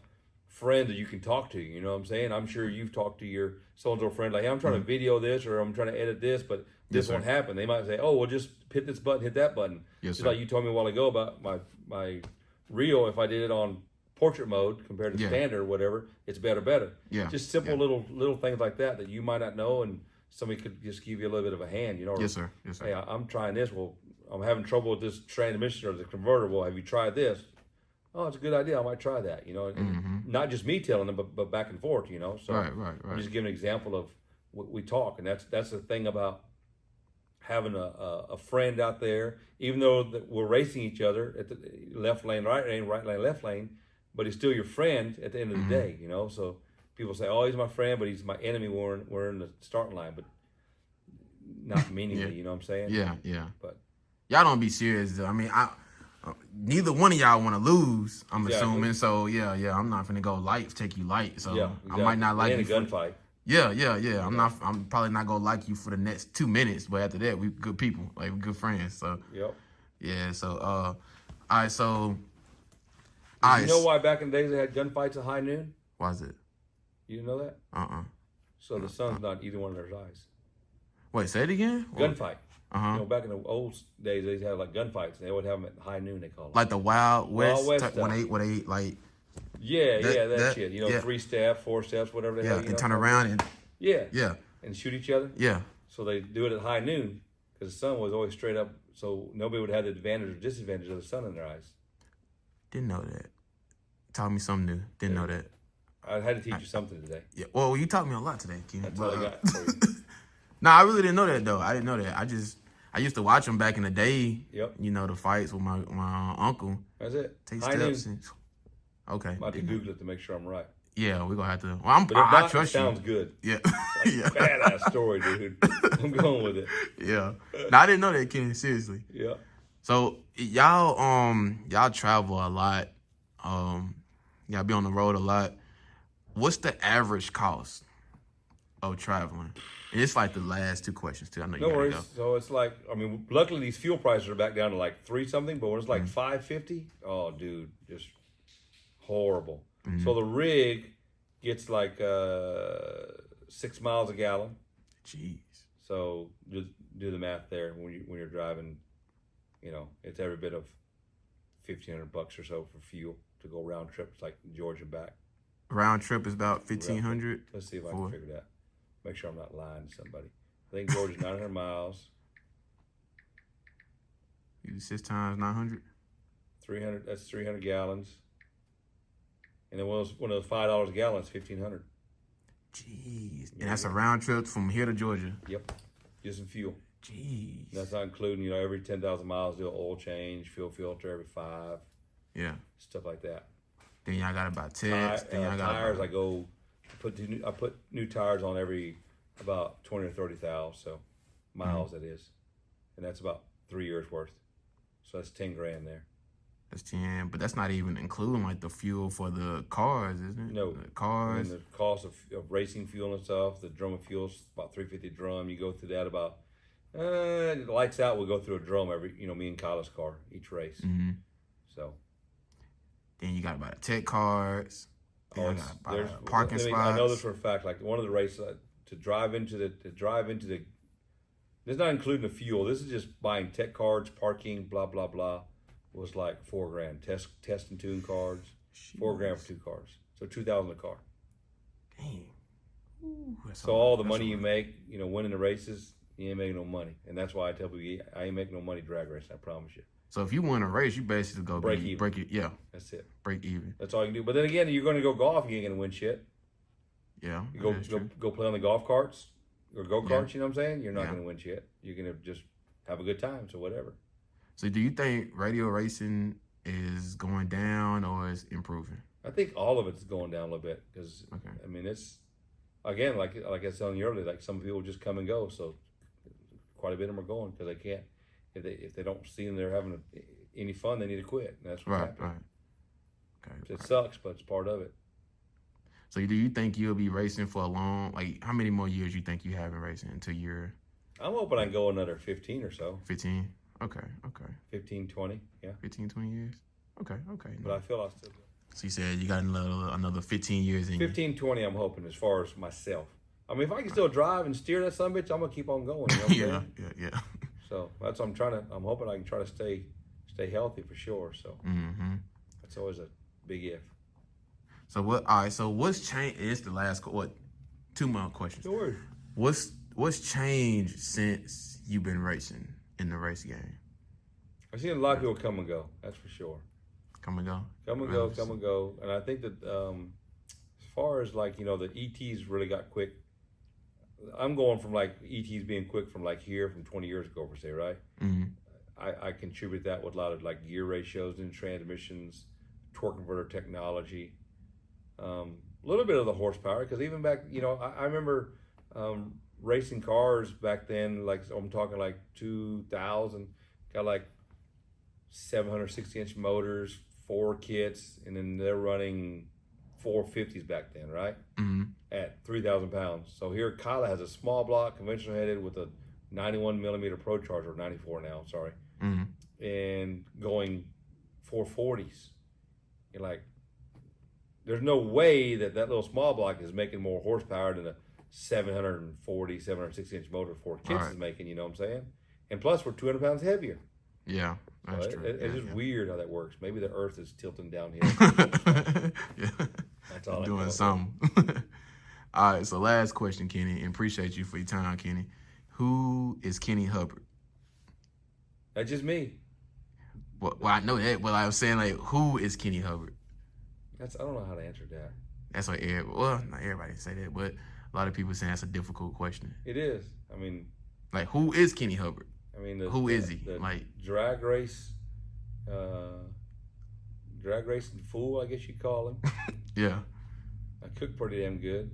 friends that you can talk to, you know what I'm saying? I'm sure you've talked to your so-and-so friend, like, hey, I'm trying to video this or I'm trying to edit this, but this won't happen. They might say, oh, well, just hit this button, hit that button. Just like you told me a while ago about my reel, if I did it on portrait mode compared to standard or whatever, it's better. Yeah. Just simple little things like that you might not know, and somebody could just give you a little bit of a hand, you know. Yes, sir. Hey, I'm trying this. Well, I'm having trouble with this transmission or the converter. Well, have you tried this? Oh, it's a good idea. I might try that, you know. And not just me telling them, but back and forth, you know. So right. I'm just giving an example of what we talk, and that's the thing about having a friend out there, even though we're racing each other at the left lane, right lane, left lane, but he's still your friend at the end of the day, you know. So people say, oh, he's my friend, but he's my enemy when we're in the starting line, but not meaningly, you know what I'm saying? Yeah. But y'all don't be serious, though. I mean, neither one of y'all want to lose, I'm assuming. So, yeah, I'm not finna go take you light. So I might not like you. In a gunfight. Yeah. I'm probably not gonna like you for the next 2 minutes, but after that, we good people, like we're good friends. So yeah. So all right. So you know why back in the days they had gunfights at high noon? Why is it? You didn't know that? So the sun's not either one of their eyes. Wait, say it again. Gunfight. You know, back in the old days, they had like gunfights, and they would have them at high noon. They call them like the Wild West type, when they like. That shit. You know, 3 steps, 4 steps, whatever they have. And turn around and and shoot each other. Yeah. So they do it at high noon because the sun was always straight up, so nobody would have the advantage or disadvantage of the sun in their eyes. Didn't know that. Taught me something new. Didn't know that. I had to teach you something today. Yeah. Well, you taught me a lot today, Ken. That's all I got for you. No, I really didn't know that though. I didn't know that. I used to watch them back in the day. Yep. You know, the fights with my uncle. That's it. Take high steps. Noon. Okay. I'm about to Google it to make sure I'm right. Yeah, we're gonna have to. Well, I trust you. Sounds good. Yeah. Badass story, dude. I'm going with it. Yeah. No, I didn't know that, Ken. Seriously. Yeah. So y'all travel a lot. Y'all be on the road a lot. What's the average cost of traveling? And it's like the last 2 questions too. I know you no worries. Go. So it's like, I mean, luckily these fuel prices are back down to like 3 something, but when it's like $5.50, oh, dude, just horrible. So the rig gets like 6 miles a gallon. Jeez. So just do the math there when you're driving. You know, it's every bit of $1,500 or so for fuel to go round trip. It's like Georgia back. Round trip is about 1,500. Let's see if I can figure that. Make sure I'm not lying to somebody. I think Georgia's 900 miles. You do 6 times 900. 300. That's 300 gallons. And then one of those $5 a gallon is $1,500. Jeez. And that's a round trip from here to Georgia. Yep. Just some fuel. Jeez. That's not including, every 10,000 miles, do an oil change, fuel filter every 5, Yeah. stuff like that. Then y'all got about tests. Then y'all got Tires, I put new tires on every about 20 or 30,000, so miles that is, and that's about 3 years worth. So that's 10 grand there. That's 10, but that's not even including like the fuel for the cars, isn't it? No. The cars. And the cost of racing fuel and stuff. The drum of fuel's about $3.50 a drum. You go through that about. Lights out. We'll go through a drum every. Me and Kyle's car each race. Mm-hmm. So. Then you got about the tech cards. Then you got about parking spots. I know this for a fact. Like one of the races to drive into the. This is not including the fuel. This is just buying tech cards, parking, blah blah blah. Was like $4 grand. Test and tune cards. Jeez. $4 grand for 2 cars. So $2,000 a car. Dang. Ooh, so all the money you make, winning the races, you ain't making no money. And that's why I tell people I ain't making no money drag racing, I promise you. So if you win a race, you basically go break even. Break it, yeah. That's it. Break even. That's all you can do. But then again, you're going to go golf, you ain't going to win shit. Yeah. You go play on the golf carts or go-karts, Yeah. you know what I'm saying? You're not going to win shit. You're going to just have a good time, so whatever. So do you think radio racing is going down or is improving? I think all of it's going down a little bit because, it's, again, like I was telling you earlier, like some people just come and go. So quite a bit of them are going because they can't, if they don't see them they're having any fun, they need to quit. And that's what's happening. Right. Okay. It sucks, but it's part of it. So do you think you'll be racing for a long, like how many more years you think you have in racing until you're? I'm hoping I can go another 15 or so. 15? Okay. 15, 20, yeah. 15, 20 years? Okay. But I feel I'll still do. So you said you got another 15 years in 15, 20 I'm hoping as far as myself. I mean, if I can still drive and steer that son of a bitch, I'm going to keep on going. You know what I'm saying? Yeah. So that's what I'm hoping I can try to stay healthy for sure. So that's always a big if. So what's changed? It's the last, 2 more questions. Sure. What's changed since you've been racing in the race game? I've seen a lot of people come and go. That's for sure. Come and go. Come and go. And I think that as far as like the ETs really got quick. I'm going from like ETs being quick from like here from 20 years ago per se, right? Mm-hmm. I contribute that with a lot of like gear ratios and transmissions, torque converter technology, a little bit of the horsepower because even back, I remember racing cars back then, like I'm talking like 2000, got like 760-inch motors, 4 kits, and then they're running 450s back then, right? Mm-hmm. At 3,000 pounds. So here, Kyla has a small block, conventional headed with a 91 millimeter Pro Charger, 94 now, sorry, and going 440s. You're like, there's no way that little small block is making more horsepower than a 740, 760-inch motor 4 kits is making, you know what I'm saying? And plus, we're 200 pounds heavier. Yeah, that's true. It's just weird how that works. Maybe the Earth is tilting downhill. Yeah. That's all doing something. All right, so last question, Kenny, and appreciate you for your time, Kenny. Who is Kenny Hubbard? That's just me. Well, I know that, but I was saying, like, who is Kenny Hubbard? I don't know how to answer that. That's what not everybody say that, but a lot of people saying that's a difficult question. It is. I mean, like, who is Kenny Hubbard? I mean, who is he? The like drag racing fool, I guess you'd call him. Yeah. I cook pretty damn good.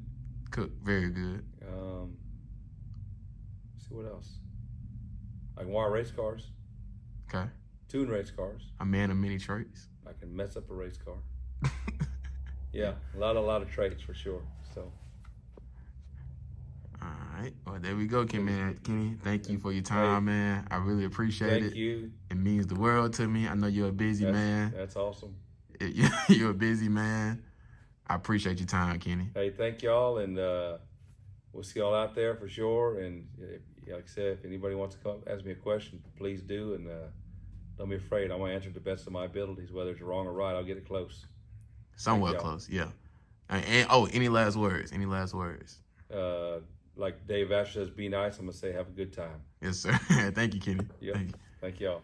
Cook very good. Let's see what else. I can wire race cars. Okay. Tune race cars. A man of many traits. I can mess up a race car. Yeah, a lot of traits for sure. So. All right. Well, there we go, Kenny. Thank you for your time, man. I really appreciate it. Thank you. It means the world to me. I know you're a busy man. That's awesome. You're a busy man. I appreciate your time, Kenny. Hey, thank y'all, and we'll see y'all out there for sure. And like I said, if anybody wants to come up, ask me a question, please do, and don't be afraid. I'm gonna answer to the best of my abilities, whether it's wrong or right. I'll get it close. Somewhat close, yeah. And any last words? Any last words? Like Dave Asher says, be nice. I'm gonna say, have a good time. Yes, sir. Thank you, Kenny. Yep. Thank y'all.